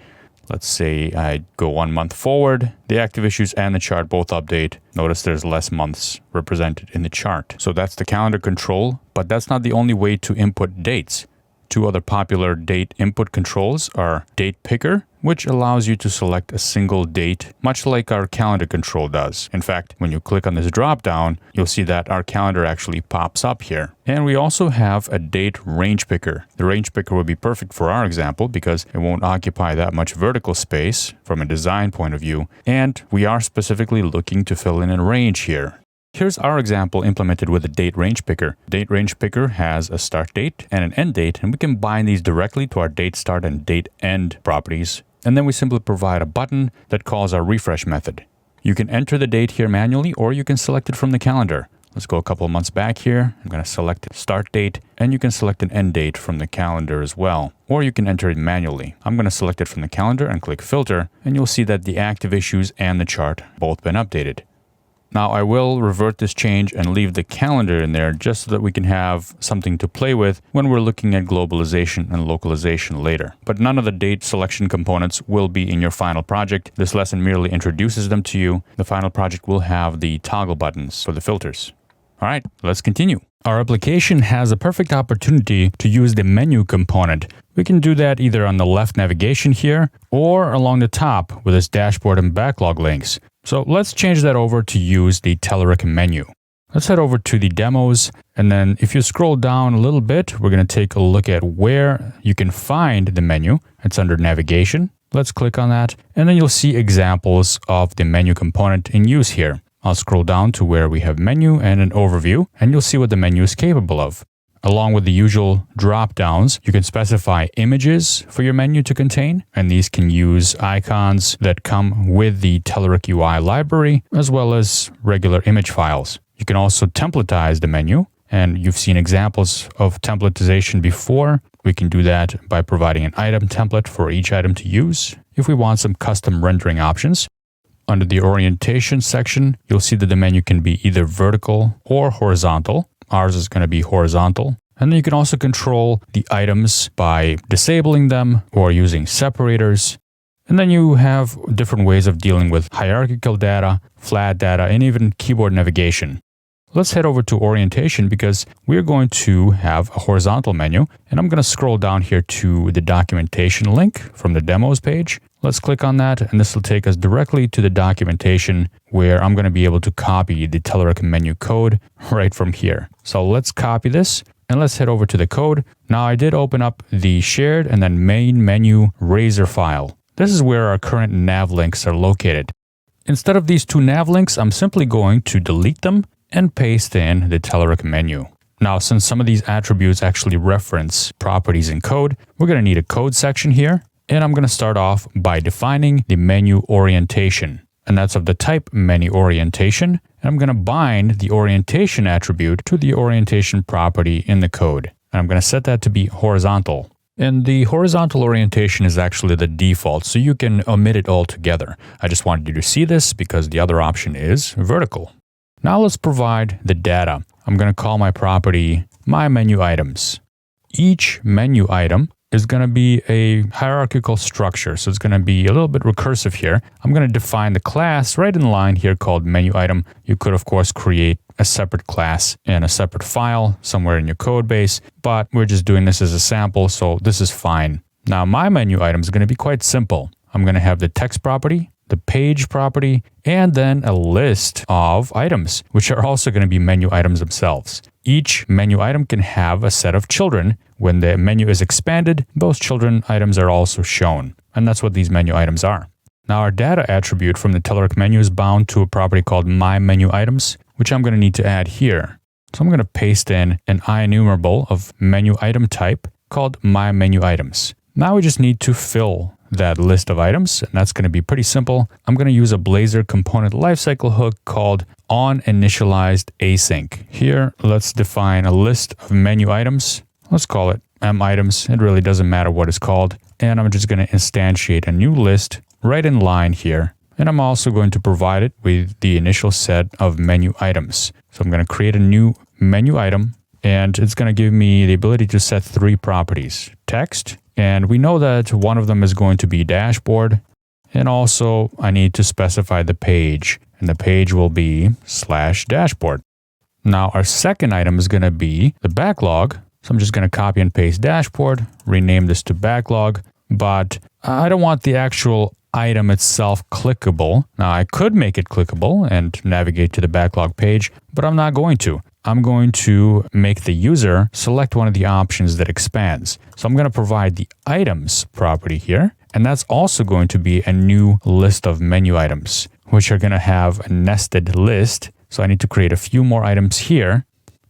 Speaker 1: Let's say I go 1 month forward. The active issues and the chart both update. Notice there's less months represented in the chart. So that's the calendar control, but that's not the only way to input dates. 2 other popular date input controls are Date Picker, which allows you to select a single date, much like our calendar control does. In fact, when you click on this drop-down, you'll see that our calendar actually pops up here. And we also have a Date Range Picker. The Range Picker would be perfect for our example because it won't occupy that much vertical space from a design point of view. And we are specifically looking to fill in a range here. Here's our example implemented with a date range picker. Date range picker has a start date and an end date, and we can bind these directly to our date start and date end properties. And then we simply provide a button that calls our refresh method. You can enter the date here manually, or you can select it from the calendar. Let's go a couple of months back here. I'm going to select a start date, and you can select an end date from the calendar as well. Or you can enter it manually. I'm going to select it from the calendar and click filter, and you'll see that the active issues and the chart both been updated. Now I will revert this change and leave the calendar in there just so that we can have something to play with when we're looking at globalization and localization later. But none of the date selection components will be in your final project. This lesson merely introduces them to you. The final project will have the toggle buttons for the filters. All right, let's continue. Our application has a perfect opportunity to use the menu component. We can do that either on the left navigation here or along the top with this dashboard and backlog links. So let's change that over to use the Telerik menu. Let's head over to the demos, and then if you scroll down a little bit, we're going to take a look at where you can find the menu. It's under navigation. Let's click on that, and then you'll see examples of the menu component in use here. I'll scroll down to where we have menu and an overview, and you'll see what the menu is capable of. Along with the usual drop-downs, you can specify images for your menu to contain, and these can use icons that come with the Telerik UI library, as well as regular image files. You can also templatize the menu, and you've seen examples of templatization before. We can do that by providing an item template for each item to use if we want some custom rendering options. Under the orientation section, you'll see that the menu can be either vertical or horizontal. Ours is going to be horizontal. And then you can also control the items by disabling them or using separators. And then you have different ways of dealing with hierarchical data, flat data, and even keyboard navigation. Let's head over to orientation because we're going to have a horizontal menu. And I'm going to scroll down here to the documentation link from the demos page. Let's click on that, and this will take us directly to the documentation where I'm going to be able to copy the Telerik menu code right from here. So let's copy this and let's head over to the code. Now I did open up the shared and then main menu razor file. This is where our current nav links are located. Instead of these two nav links, I'm simply going to delete them and paste in the Telerik menu. Now, since some of these attributes actually reference properties in code, we're going to need a code section here. And I'm going to start off by defining the menu orientation. And that's of the type menu orientation. And I'm going to bind the orientation attribute to the orientation property in the code. And I'm going to set that to be horizontal. And the horizontal orientation is actually the default, so you can omit it altogether. I just wanted you to see this because the other option is vertical. Now let's provide the data. I'm going to call my property my menu items. Each menu item is going to be a hierarchical structure. So it's going to be a little bit recursive here. I'm going to define the class right in line here called menu item. You could, of course, create a separate class in a separate file somewhere in your code base, but we're just doing this as a sample, so this is fine. Now, my menu item is going to be quite simple. I'm going to have the text property, the page property, and then a list of items, which are also going to be menu items themselves. Each menu item can have a set of children. When the menu is expanded, those children items are also shown. And that's what these menu items are. Now, our data attribute from the Telerik menu is bound to a property called myMenuItems, which I'm going to need to add here. So I'm going to paste in an IEnumerable of menu item type called myMenuItems. Now we just need to fill that list of items, and that's going to be pretty simple. I'm going to use a Blazor component lifecycle hook called onInitializedAsync. Here, let's define a list of menu items. Let's call it mItems. It really doesn't matter what it's called. And I'm just going to instantiate a new list right in line here. And I'm also going to provide it with the initial set of menu items. So I'm going to create a new menu item, and it's going to give me the ability to set three properties: text, and we know that one of them is going to be dashboard. And also I need to specify the page, and the page will be /dashboard. Now our second item is going to be the backlog. So I'm just going to copy and paste dashboard, rename this to backlog, but I don't want the actual item itself clickable. Now I could make it clickable and navigate to the backlog page, but I'm not going to. I'm going to make the user select one of the options that expands. So I'm going to provide the items property here, and that's also going to be a new list of menu items, which are going to have a nested list. So I need to create a few more items here.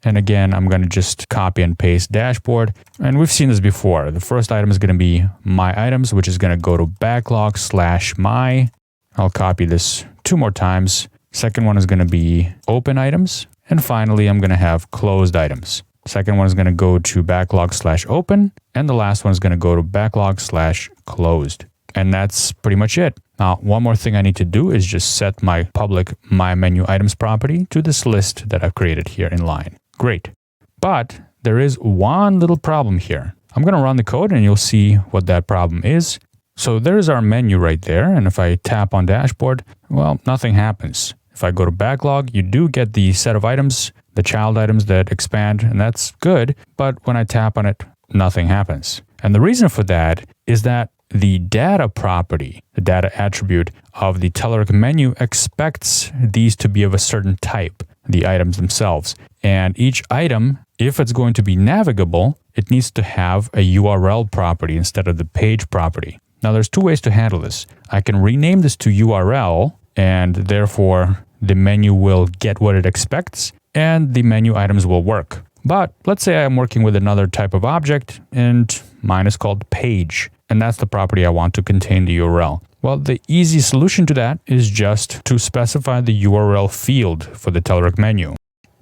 Speaker 1: And again, I'm going to just copy and paste dashboard. And we've seen this before. The first item is going to be my items, which is going to go to backlog/my. I'll copy this 2 more times. Second one is going to be open items. And finally, I'm going to have closed items. Second one is going to go to backlog/open. And the last one is going to go to backlog/closed. And that's pretty much it. Now, one more thing I need to do is just set my public myMenuItems property to this list that I've created here in line. Great. But there is one little problem here. I'm going to run the code and you'll see what that problem is. So there's our menu right there. And if I tap on dashboard, well, nothing happens. If I go to backlog, you do get the set of items, the child items that expand, and that's good. But when I tap on it, nothing happens. And the reason for that is that the data property, the data attribute of the Telerik menu expects these to be of a certain type, the items themselves. And each item, if it's going to be navigable, it needs to have a URL property instead of the page property. Now, there's 2 ways to handle this. I can rename this to URL, and therefore the menu will get what it expects, and the menu items will work. But let's say I'm working with another type of object, and mine is called page. And that's the property I want to contain the URL. Well, the easy solution to that is just to specify the URL field for the Telerik menu.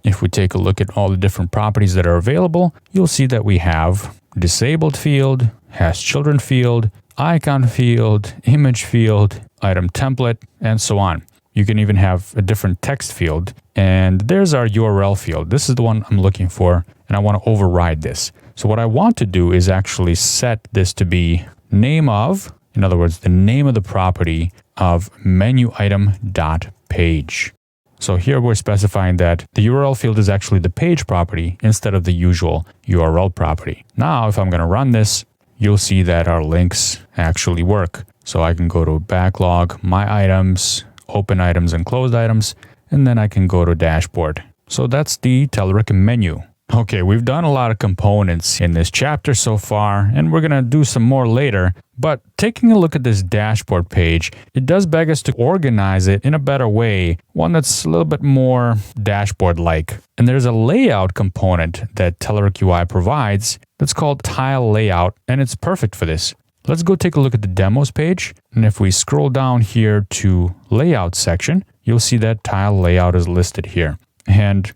Speaker 1: If we take a look at all the different properties that are available, you'll see that we have disabled field, has children field, icon field, image field, item template, and so on. You can even have a different text field. And there's our URL field. This is the one I'm looking for, and I want to override this. So what I want to do is actually set this to be name of, in other words, the name of the property of menu item dot page. So here we're specifying that the URL field is actually the page property instead of the usual URL property. Now, if I'm going to run this, you'll see that our links actually work. So I can go to backlog, my items, open items and closed items, and then I can go to dashboard. So that's the Telerik menu. Okay, we've done a lot of components in this chapter so far, and we're going to do some more later. But taking a look at this dashboard page, it does beg us to organize it in a better way, one that's a little bit more dashboard-like. And there's a layout component that Telerik UI provides that's called TileLayout, and it's perfect for this. Let's go take a look at the demos page. And if we scroll down here to layout section, you'll see that TileLayout is listed here. And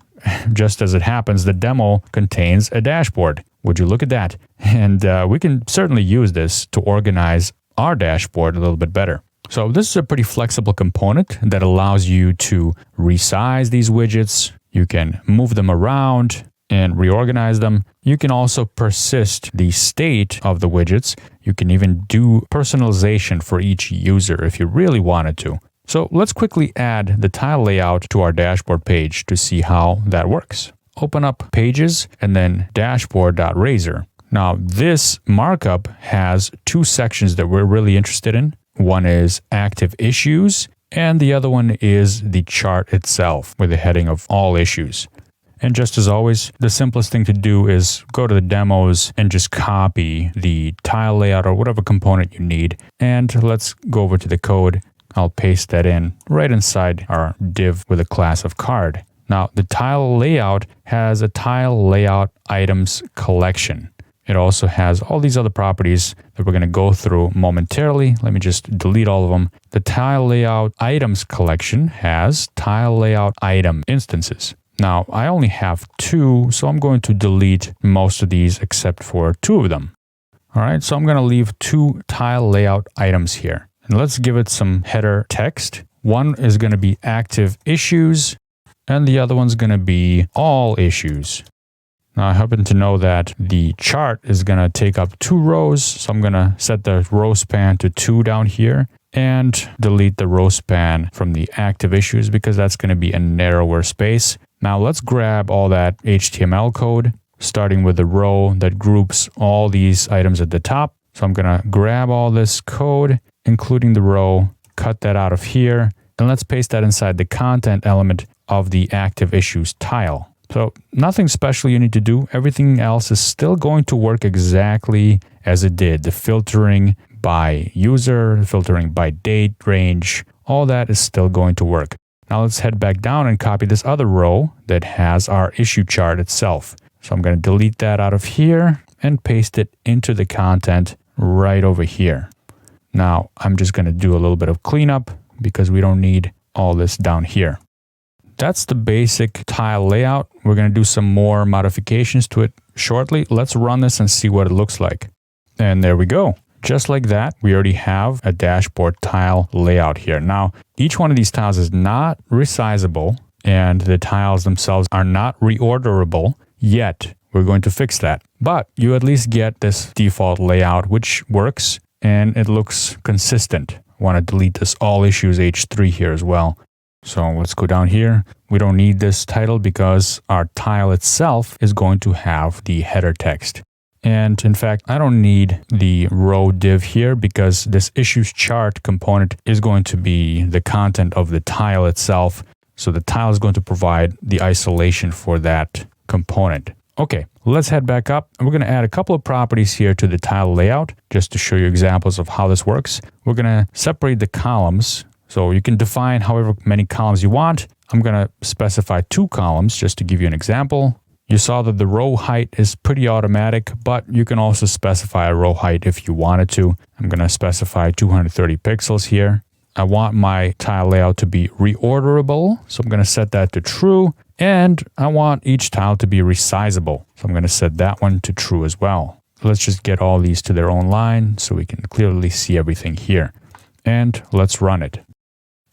Speaker 1: just as it happens, the demo contains a dashboard. Would you look at that? And we can certainly use this to organize our dashboard a little bit better. So this is a pretty flexible component that allows you to resize these widgets. You can move them around and reorganize them. You can also persist the state of the widgets. You can even do personalization for each user if you really wanted to. So let's quickly add the tile layout to our dashboard page to see how that works. Open up Pages and then Dashboard.Razor. Now this markup has two sections that we're really interested in. One is Active Issues, and the other one is the chart itself with the heading of All Issues. And just as always, the simplest thing to do is go to the demos and just copy the tile layout or whatever component you need. And let's go over to the code. I'll paste that in right inside our div with a class of card. Now, the tile layout has a tile layout items collection. It also has all these other properties that we're going to go through momentarily. Let me just delete all of them. The tile layout items collection has tile layout item instances. Now, I only have two, so I'm going to delete most of these except for two of them. All right, so I'm going to leave two tile layout items here. And let's give it some header text. One is going to be Active Issues, and the other one's going to be All Issues. Now, I happen to know that the chart is going to take up 2 rows, so I'm going to set the row span to 2 down here and delete the row span from the Active Issues because that's going to be a narrower space. Now, let's grab all that HTML code, starting with the row that groups all these items at the top. So I'm going to grab all this code, including the row, cut that out of here, and let's paste that inside the content element of the Active Issues tile. So nothing special you need to do. Everything else is still going to work exactly as it did. The filtering by user, filtering by date range, all that is still going to work. Now let's head back down and copy this other row that has our issue chart itself. So I'm going to delete that out of here and paste it into the content right over here. Now I'm just going to do a little bit of cleanup because we don't need all this down here. That's the basic tile layout. We're going to do some more modifications to it shortly. Let's run this and see what it looks like. And there we go. Just like that, we already have a dashboard tile layout here. Now, each one of these tiles is not resizable, and the tiles themselves are not reorderable yet. We're going to fix that. But you at least get this default layout, which works, and it looks consistent. I want to delete this All Issues H3 here as well. So let's go down here. We don't need this title because our tile itself is going to have the header text. And in fact, I don't need the row div here because this issues chart component is going to be the content of the tile itself. So the tile is going to provide the isolation for that component. Okay, let's head back up. And we're going to add a couple of properties here to the tile layout just to show you examples of how this works. We're going to separate the columns. So you can define however many columns you want. I'm going to specify 2 columns just to give you an example. You saw that the row height is pretty automatic, but you can also specify a row height if you wanted to. I'm going to specify 230 pixels here. I want my tile layout to be reorderable, so I'm going to set that to true. And I want each tile to be resizable, so I'm going to set that one to true as well. Let's just get all these to their own line so we can clearly see everything here. And let's run it.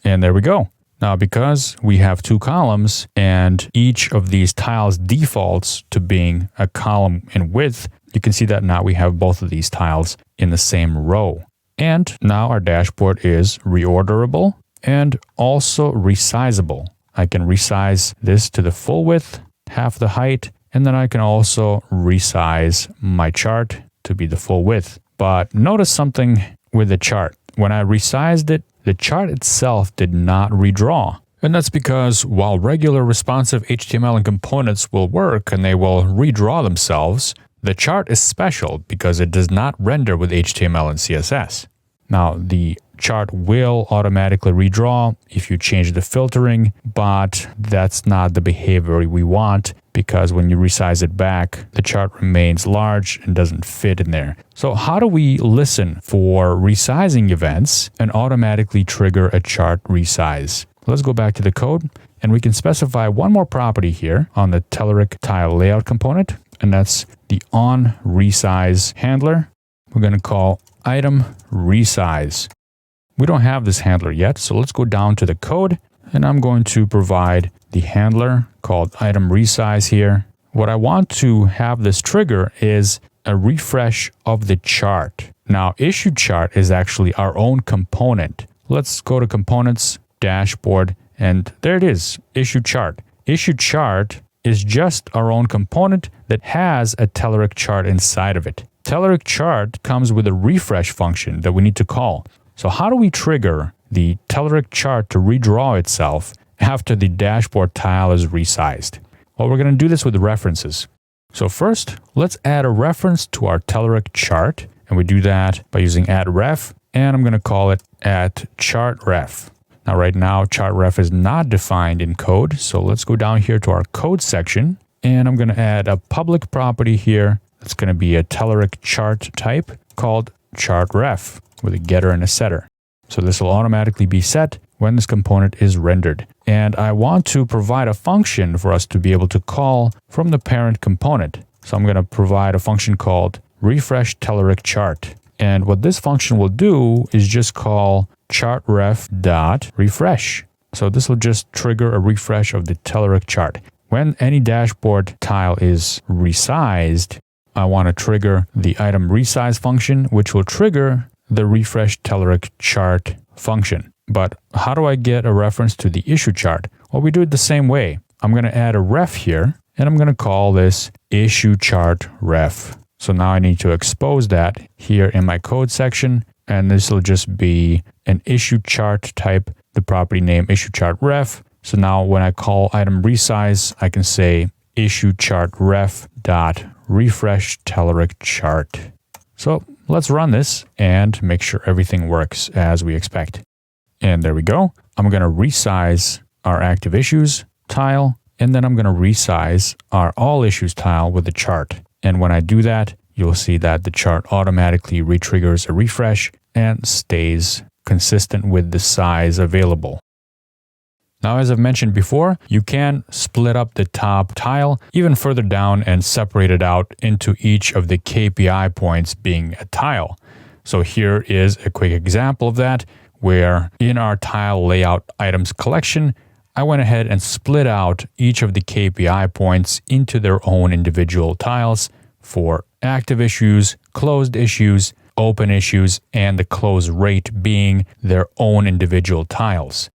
Speaker 1: And there we go. Now, because we have two columns and each of these tiles defaults to being a column in width, you can see that now we have both of these tiles in the same row. And now our dashboard is reorderable and also resizable. I can resize this to the full width, half the height, and then I can also resize my chart to be the full width. But notice something with the chart. When I resized it, the chart itself did not redraw. And that's because while regular responsive HTML and components will work and they will redraw themselves, the chart is special because it does not render with HTML and CSS. Now, the chart will automatically redraw if you change the filtering, but that's not the behavior we want because when you resize it back, the chart remains large and doesn't fit in there. So how do we listen for resizing events and automatically trigger a chart resize? Let's go back to the code and we can specify one more property here on the Telerik TileLayout component, and that's the onResize handler. We're going to call item resize. We don't have this handler yet, so let's go down to the code and I'm going to provide the handler called item resize here. What I want to have this trigger is a refresh of the chart. Now, issue chart is actually our own component. Let's go to components, dashboard, and there it is, issue chart. Issue chart is just our own component that has a Telerik chart inside of it. Telerik chart comes with a refresh function that we need to call. So how do we trigger the Telerik chart to redraw itself after the dashboard tile is resized? Well, we're going to do this with references. So first, let's add a reference to our Telerik chart, and we do that by using addRef, and I'm going to call it @chartRef. Now, right now, chartRef is not defined in code, so let's go down here to our code section, and I'm going to add a public property here. It's going to be a Telerik chart type called chartRef with a getter and a setter. So this will automatically be set when this component is rendered. And I want to provide a function for us to be able to call from the parent component. So I'm going to provide a function called refresh Telerik chart. And what this function will do is just call chartref.refresh. So this will just trigger a refresh of the Telerik chart. When any dashboard tile is resized, I want to trigger the item resize function, which will trigger the refresh Telerik chart function. But how do I get a reference to the issue chart? Well, we do it the same way. I'm going to add a ref here, and I'm going to call this issue chart ref. So now I need to expose that here in my code section, and this will just be an issue chart type, the property name issue chart ref. So now when I call item resize, I can say issue chart ref dot refresh Telerik chart. So let's run this and make sure everything works as we expect. And there we go. I'm going to resize our active issues tile, and then I'm going to resize our all issues tile with the chart. And when I do that, you'll see that the chart automatically retriggers a refresh and stays consistent with the size available. Now, as I've mentioned before, you can split up the top tile even further down and separate it out into each of the KPI points being a tile. So here is a quick example of that, where in our tile layout items collection, I went ahead and split out each of the KPI points into their own individual tiles for active issues, closed issues, open issues, and the close rate being their own individual tiles.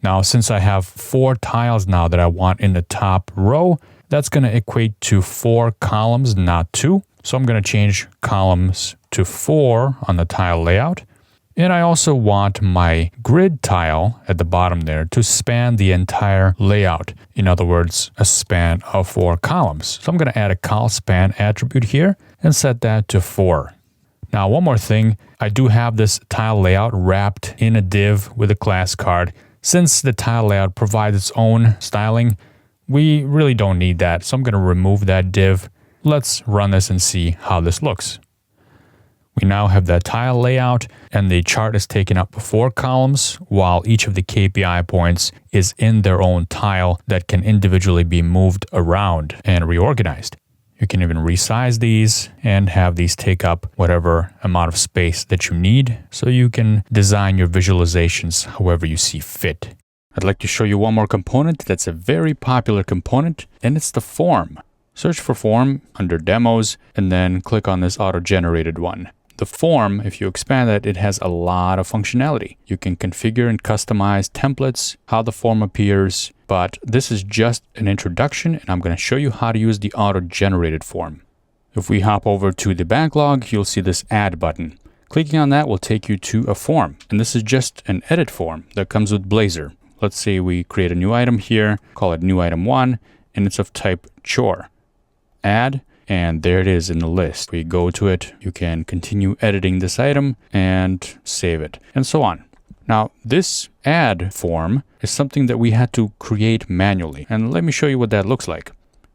Speaker 1: Now, since I have 4 tiles now that I want in the top row, that's going to equate to 4 columns, not 2. So I'm going to change columns to 4 on the tile layout. And I also want my grid tile at the bottom there to span the entire layout. In other words, a span of 4 columns. So I'm going to add a colspan attribute here and set that to 4. Now, one more thing, I do have this tile layout wrapped in a div with a class card. Since the tile layout provides its own styling, we really don't need that. So I'm going to remove that div. Let's run this and see how this looks. We now have that tile layout, and the chart is taken up 4 columns, while each of the KPI points is in their own tile that can individually be moved around and reorganized. You can even resize these and have these take up whatever amount of space that you need, so you can design your visualizations however you see fit. I'd like to show you one more component that's a very popular component, and it's the form. Search for form under demos and then click on this auto-generated one. The form, if you expand that, it has a lot of functionality. You can configure and customize templates, how the form appears, but this is just an introduction, and I'm going to show you how to use the auto-generated form. If we hop over to the backlog, you'll see this add button. Clicking on that will take you to a form, and this is just an edit form that comes with Blazor. Let's say we create a new item here, call it new item 1, and it's of type chore. Add, and there it is in the list. We go to it, you can continue editing this item and save it, and so on. Now, this add form is something that we had to create manually, and let me show you what that looks like.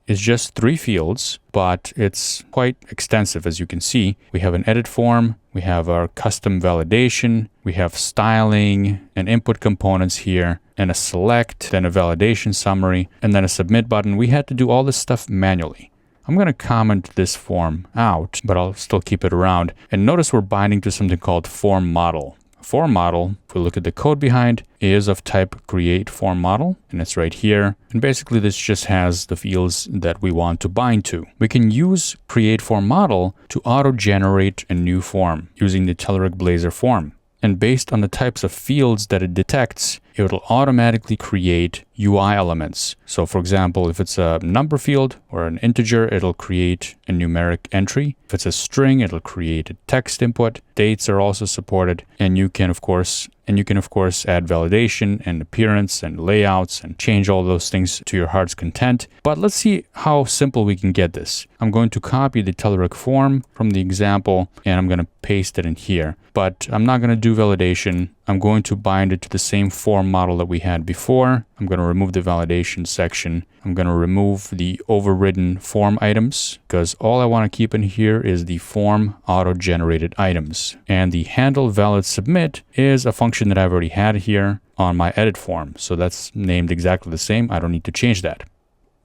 Speaker 1: It's just 3 fields, but it's quite extensive. As you can see, we have an edit form, we have our custom validation, we have styling and input components here, and a select, then a validation summary, and then a submit button. We had to do all this stuff manually. I'm going to comment this form out, but I'll still keep it around. And notice we're binding to something called form model. Form model, if we look at the code behind, is of type create form model, and it's right here. And basically this just has the fields that we want to bind to. We can use create form model to auto-generate a new form using the Telerik Blazor Form. And based on the types of fields that it detects, it will automatically create UI elements. So for example, if it's a number field or an integer, it'll create a numeric entry. If it's a string, it'll create a text input. Dates are also supported, and you can of course add validation and appearance and layouts and change all those things to your heart's content. But let's see how simple we can get this. I'm going to copy the Telerik form from the example, and I'm going to paste it in here. But I'm not going to do validation. I'm going to bind it to the same form model that we had before. I'm going to remove the validation section. I'm going to remove the overridden form items because all I want to keep in here is the form auto-generated items. And the handle valid submit is a function that I've already had here on my edit form. So that's named exactly the same. I don't need to change that.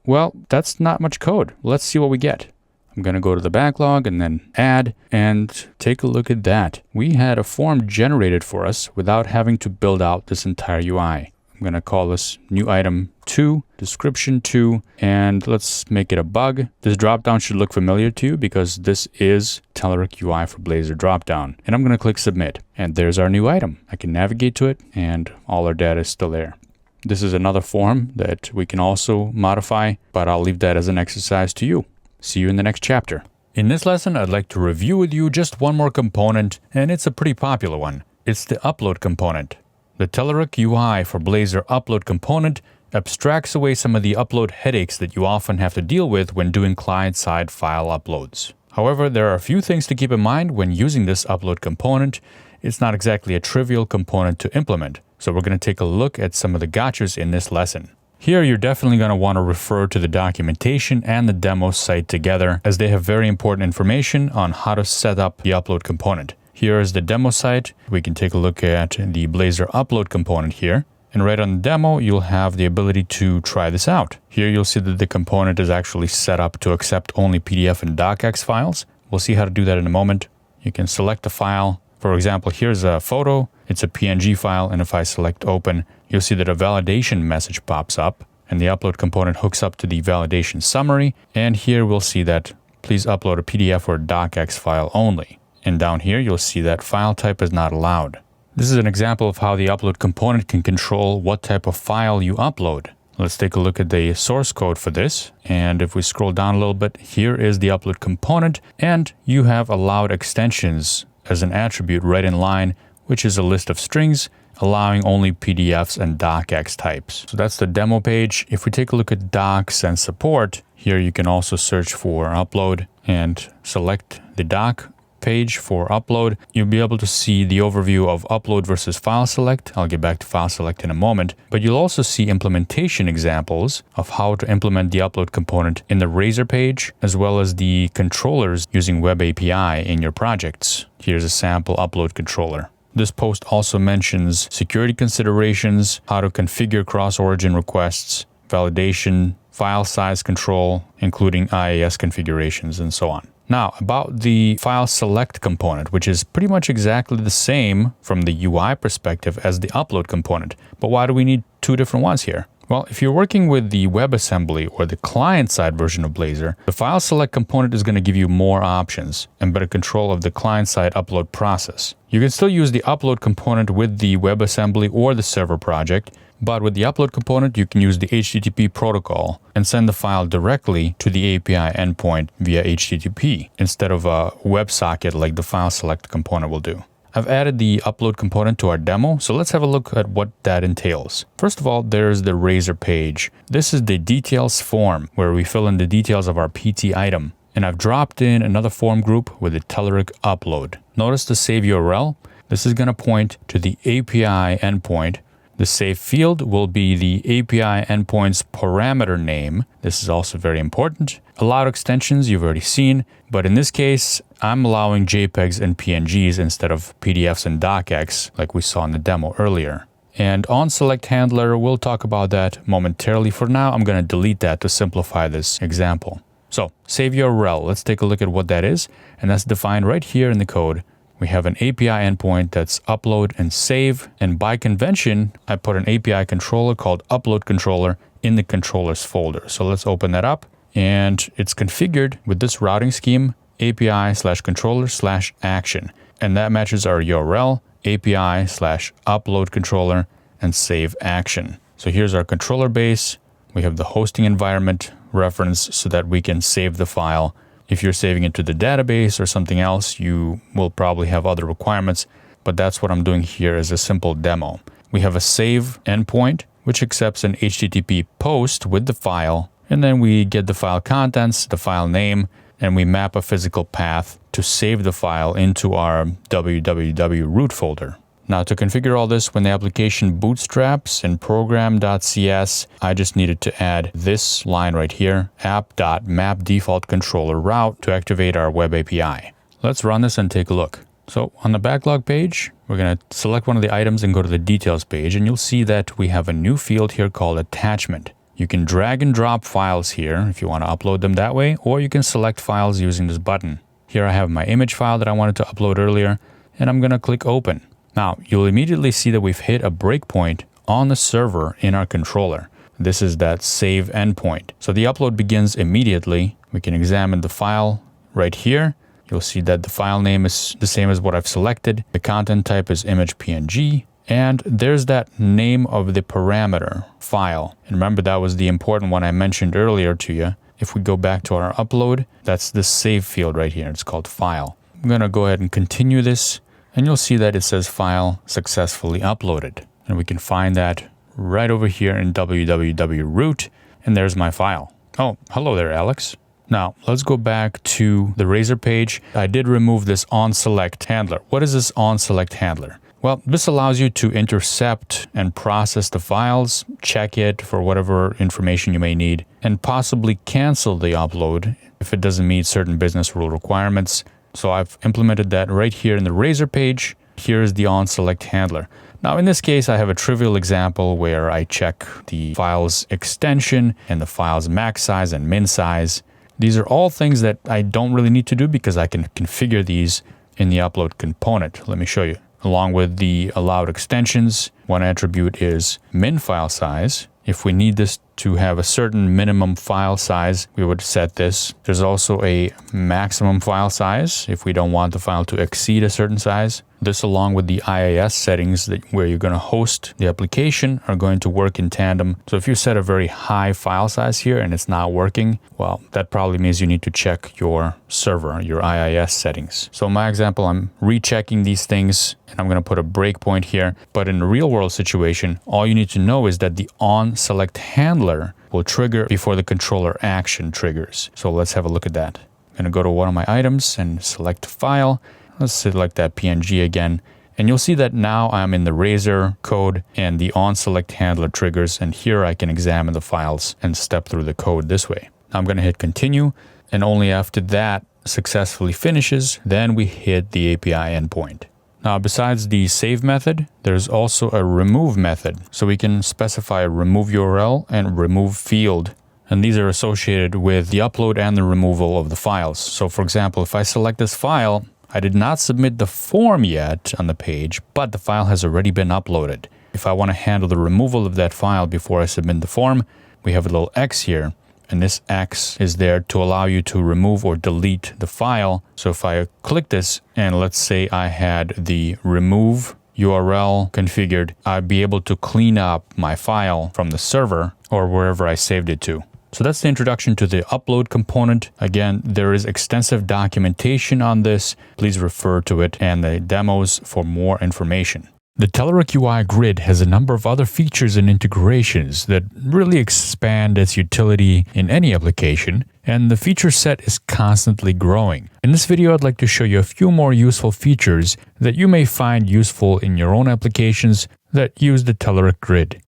Speaker 1: Well, that's not much code. Let's see what we get. I'm going to go to the backlog and then add and take a look at that. We had a form generated for us without having to build out this entire UI. I'm going to call this new item 2, description 2, and let's make it a bug. This dropdown should look familiar to you because this is Telerik UI for Blazor dropdown. And I'm going to click submit, and there's our new item. I can navigate to it and all our data is still there. This is another form that we can also modify, but I'll leave that as an exercise to you. See you in the next chapter. In this lesson, I'd like to review with you just one more component, and it's a pretty popular one. It's the upload component. The Telerik UI for Blazor Upload component abstracts away some of the upload headaches that you often have to deal with when doing client-side file uploads. However, there are a few things to keep in mind when using this upload component. It's not exactly a trivial component to implement, so we're going to take a look at some of the gotchas in this lesson. Here, you're definitely going to want to refer to the documentation and the demo site together, as they have very important information on how to set up the upload component. Here is the demo site. We can take a look at the Blazor Upload component here. And right on the demo, you'll have the ability to try this out. Here, you'll see that the component is actually set up to accept only PDF and docx files. We'll see how to do that in a moment. You can select a file. For example, here's a photo. It's a PNG file, and if I select open, you'll see that a validation message pops up, and the upload component hooks up to the validation summary. And here we'll see that please upload a PDF or docx file only. And down here, you'll see that file type is not allowed. This is an example of how the upload component can control what type of file you upload. Let's take a look at the source code for this. And if we scroll down a little bit, here is the upload component, and you have allowed extensions as an attribute right in line, which is a list of strings allowing only PDFs and docx types. So that's the demo page. If we take a look at docs and support, here you can also search for upload and select the doc page for upload. You'll be able to see the overview of upload versus file select. I'll get back to file select in a moment, but you'll also see implementation examples of how to implement the upload component in the Razor page, as well as the controllers using Web API in your projects. Here's a sample upload controller. This post also mentions security considerations, how to configure cross-origin requests, validation, file size control, including IAS configurations, and so on. Now, about the file select component, which is pretty much exactly the same from the UI perspective as the upload component. But why do we need two different ones here? Well, if you're working with the WebAssembly or the client-side version of Blazor, the file select component is going to give you more options and better control of the client-side upload process. You can still use the upload component with the WebAssembly or the server project, but with the upload component, you can use the HTTP protocol and send the file directly to the API endpoint via HTTP instead of a WebSocket like the file select component will do. I've added the upload component to our demo, so let's have a look at what that entails. First of all, there's the razor page. This is the details form where we fill in the details of our PT item. And I've dropped in another form group with the Telerik upload. Notice the save URL. This is going to point to the API endpoint. The save field will be the API endpoint's parameter name. This is also very important. Allowed extensions you've already seen, but in this case, I'm allowing JPEGs and PNGs instead of PDFs and DocX like we saw in the demo earlier. And on select handler, we'll talk about that momentarily. For now, I'm going to delete that to simplify this example. So save URL, let's take a look at what that is. And that's defined right here in the code. We have an API endpoint that's upload and save. And by convention, I put an API controller called upload controller in the controllers folder. So let's open that up. And it's configured with this routing scheme, API/controller/action. And that matches our URL, API/upload controller and save action. So here's our controller base. We have the hosting environment reference so that we can save the file. If you're saving it to the database or something else, you will probably have other requirements, but that's what I'm doing here as a simple demo. We have a save endpoint, which accepts an HTTP post with the file, and then we get the file contents, the file name, and we map a physical path to save the file into our www root folder. Now to configure all this, when the application bootstraps in program.cs, I just needed to add this line right here, app.mapDefaultControllerRoute to activate our web API. Let's run this and take a look. So on the backlog page, we're going to select one of the items and go to the details page, and you'll see that we have a new field here called attachment. You can drag and drop files here if you want to upload them that way, or you can select files using this button. Here I have my image file that I wanted to upload earlier, and I'm going to click open. Now, you'll immediately see that we've hit a breakpoint on the server in our controller. This is that save endpoint. So the upload begins immediately. We can examine the file right here. You'll see that the file name is the same as what I've selected. The content type is image PNG. And there's that name of the parameter file. And remember, that was the important one I mentioned earlier to you. If we go back to our upload, that's the save field right here. It's called file. I'm going to go ahead and continue this. And you'll see that it says file successfully uploaded. And we can find that right over here in www root. And there's my file. Oh, hello there, Alex. Now, let's go back to the razor page. I did remove this onSelect handler. What is this onSelect handler? Well, this allows you to intercept and process the files, check it for whatever information you may need, and possibly cancel the upload if it doesn't meet certain business rule requirements. So I've implemented that right here in the razor page. Here is the onSelect handler. Now in this case, I have a trivial example where I check the file's extension and the file's max size and min size. These are all things that I don't really need to do because I can configure these in the upload component. Let me show you. Along with the allowed extensions, one attribute is min file size. If we need this to have a certain minimum file size, we would set this. There's also a maximum file size if we don't want the file to exceed a certain size. This, along with the IIS settings where you're going to host the application, are going to work in tandem. So if you set a very high file size here and it's not working, well, that probably means you need to check your server, your IIS settings. So in my example, I'm rechecking these things and I'm going to put a breakpoint here. But in a real world situation, all you need to know is that the onSelect handler will trigger before the controller action triggers. So let's have a look at that. I'm going to go to one of my items and select file. Let's select that PNG again. And you'll see that now I'm in the razor code and the onSelect handler triggers. And here I can examine the files and step through the code this way. Now I'm going to hit continue. And only after that successfully finishes, then we hit the API endpoint. Now, besides the save method, there's also a remove method. So we can specify remove URL and remove field And these are associated with the upload and the removal of the files. So for example, if I select this file, I did not submit the form yet on the page, but the file has already been uploaded. If I want to handle the removal of that file before I submit the form, we have a little X here. And this X is there to allow you to remove or delete the file. So if I click this and let's say I had the remove URL configured, I'd be able to clean up my file from the server or wherever I saved it to. So that's the introduction to the upload component. Again, there is extensive documentation on this. Please refer to it and the demos for more information. The Telerik UI grid has a number of other features and integrations that really expand its utility in any application, and the feature set is constantly growing. In this video, I'd like to show you a few more useful features that you may find useful in your own applications that use the Telerik grid.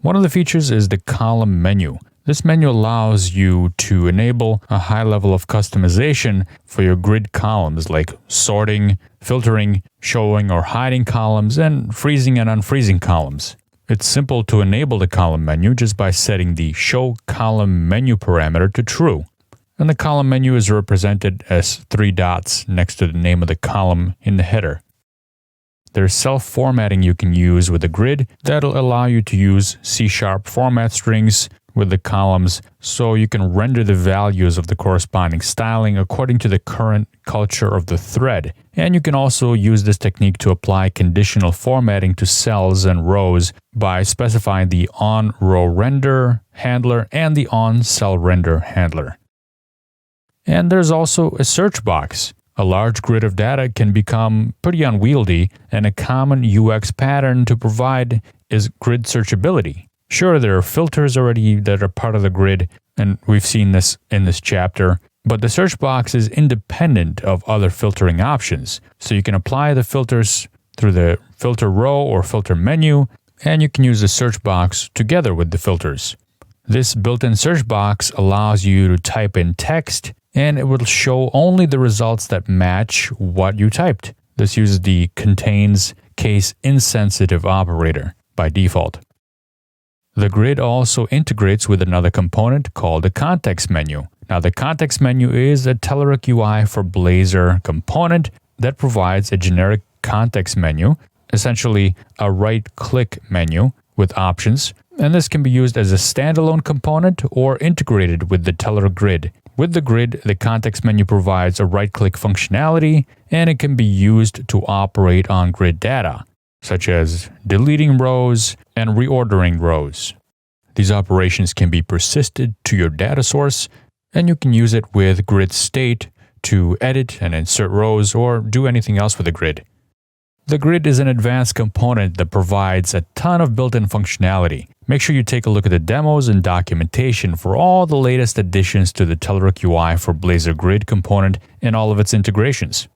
Speaker 1: One of the features is the column menu. This menu allows you to enable a high level of customization for your grid columns like sorting, filtering, showing or hiding columns, and freezing and unfreezing columns. It's simple to enable the column menu just by setting the Show Column Menu parameter to True. And the column menu is represented as 3 dots next to the name of the column in the header. There's self-formatting you can use with the grid that'll allow you to use C# format strings with the columns, so you can render the values of the corresponding styling according to the current culture of the thread. And you can also use this technique to apply conditional formatting to cells and rows by specifying the onRowRender handler and the onCellRender handler. And there's also a search box. A large grid of data can become pretty unwieldy, and a common UX pattern to provide is grid searchability. Sure, there are filters already that are part of the grid, and we've seen this in this chapter, but the search box is independent of other filtering options. So you can apply the filters through the filter row or filter menu, and you can use the search box together with the filters. This built-in search box allows you to type in text, and it will show only the results that match what you typed. This uses the contains case insensitive operator by default. The grid also integrates with another component called the context menu. Now, the context menu is a Telerik UI for Blazor component that provides a generic context menu, essentially a right-click menu with options, and this can be used as a standalone component or integrated with the Telerik grid. With the grid, the context menu provides a right-click functionality, and it can be used to operate on grid data, such as deleting rows and reordering rows. These operations can be persisted to your data source, and you can use it with grid state to edit and insert rows or do anything else with the grid. The grid is an advanced component that provides a ton of built-in functionality. Make sure you take a look at the demos and documentation for all the latest additions to the Telerik UI for Blazor Grid component and all of its integrations.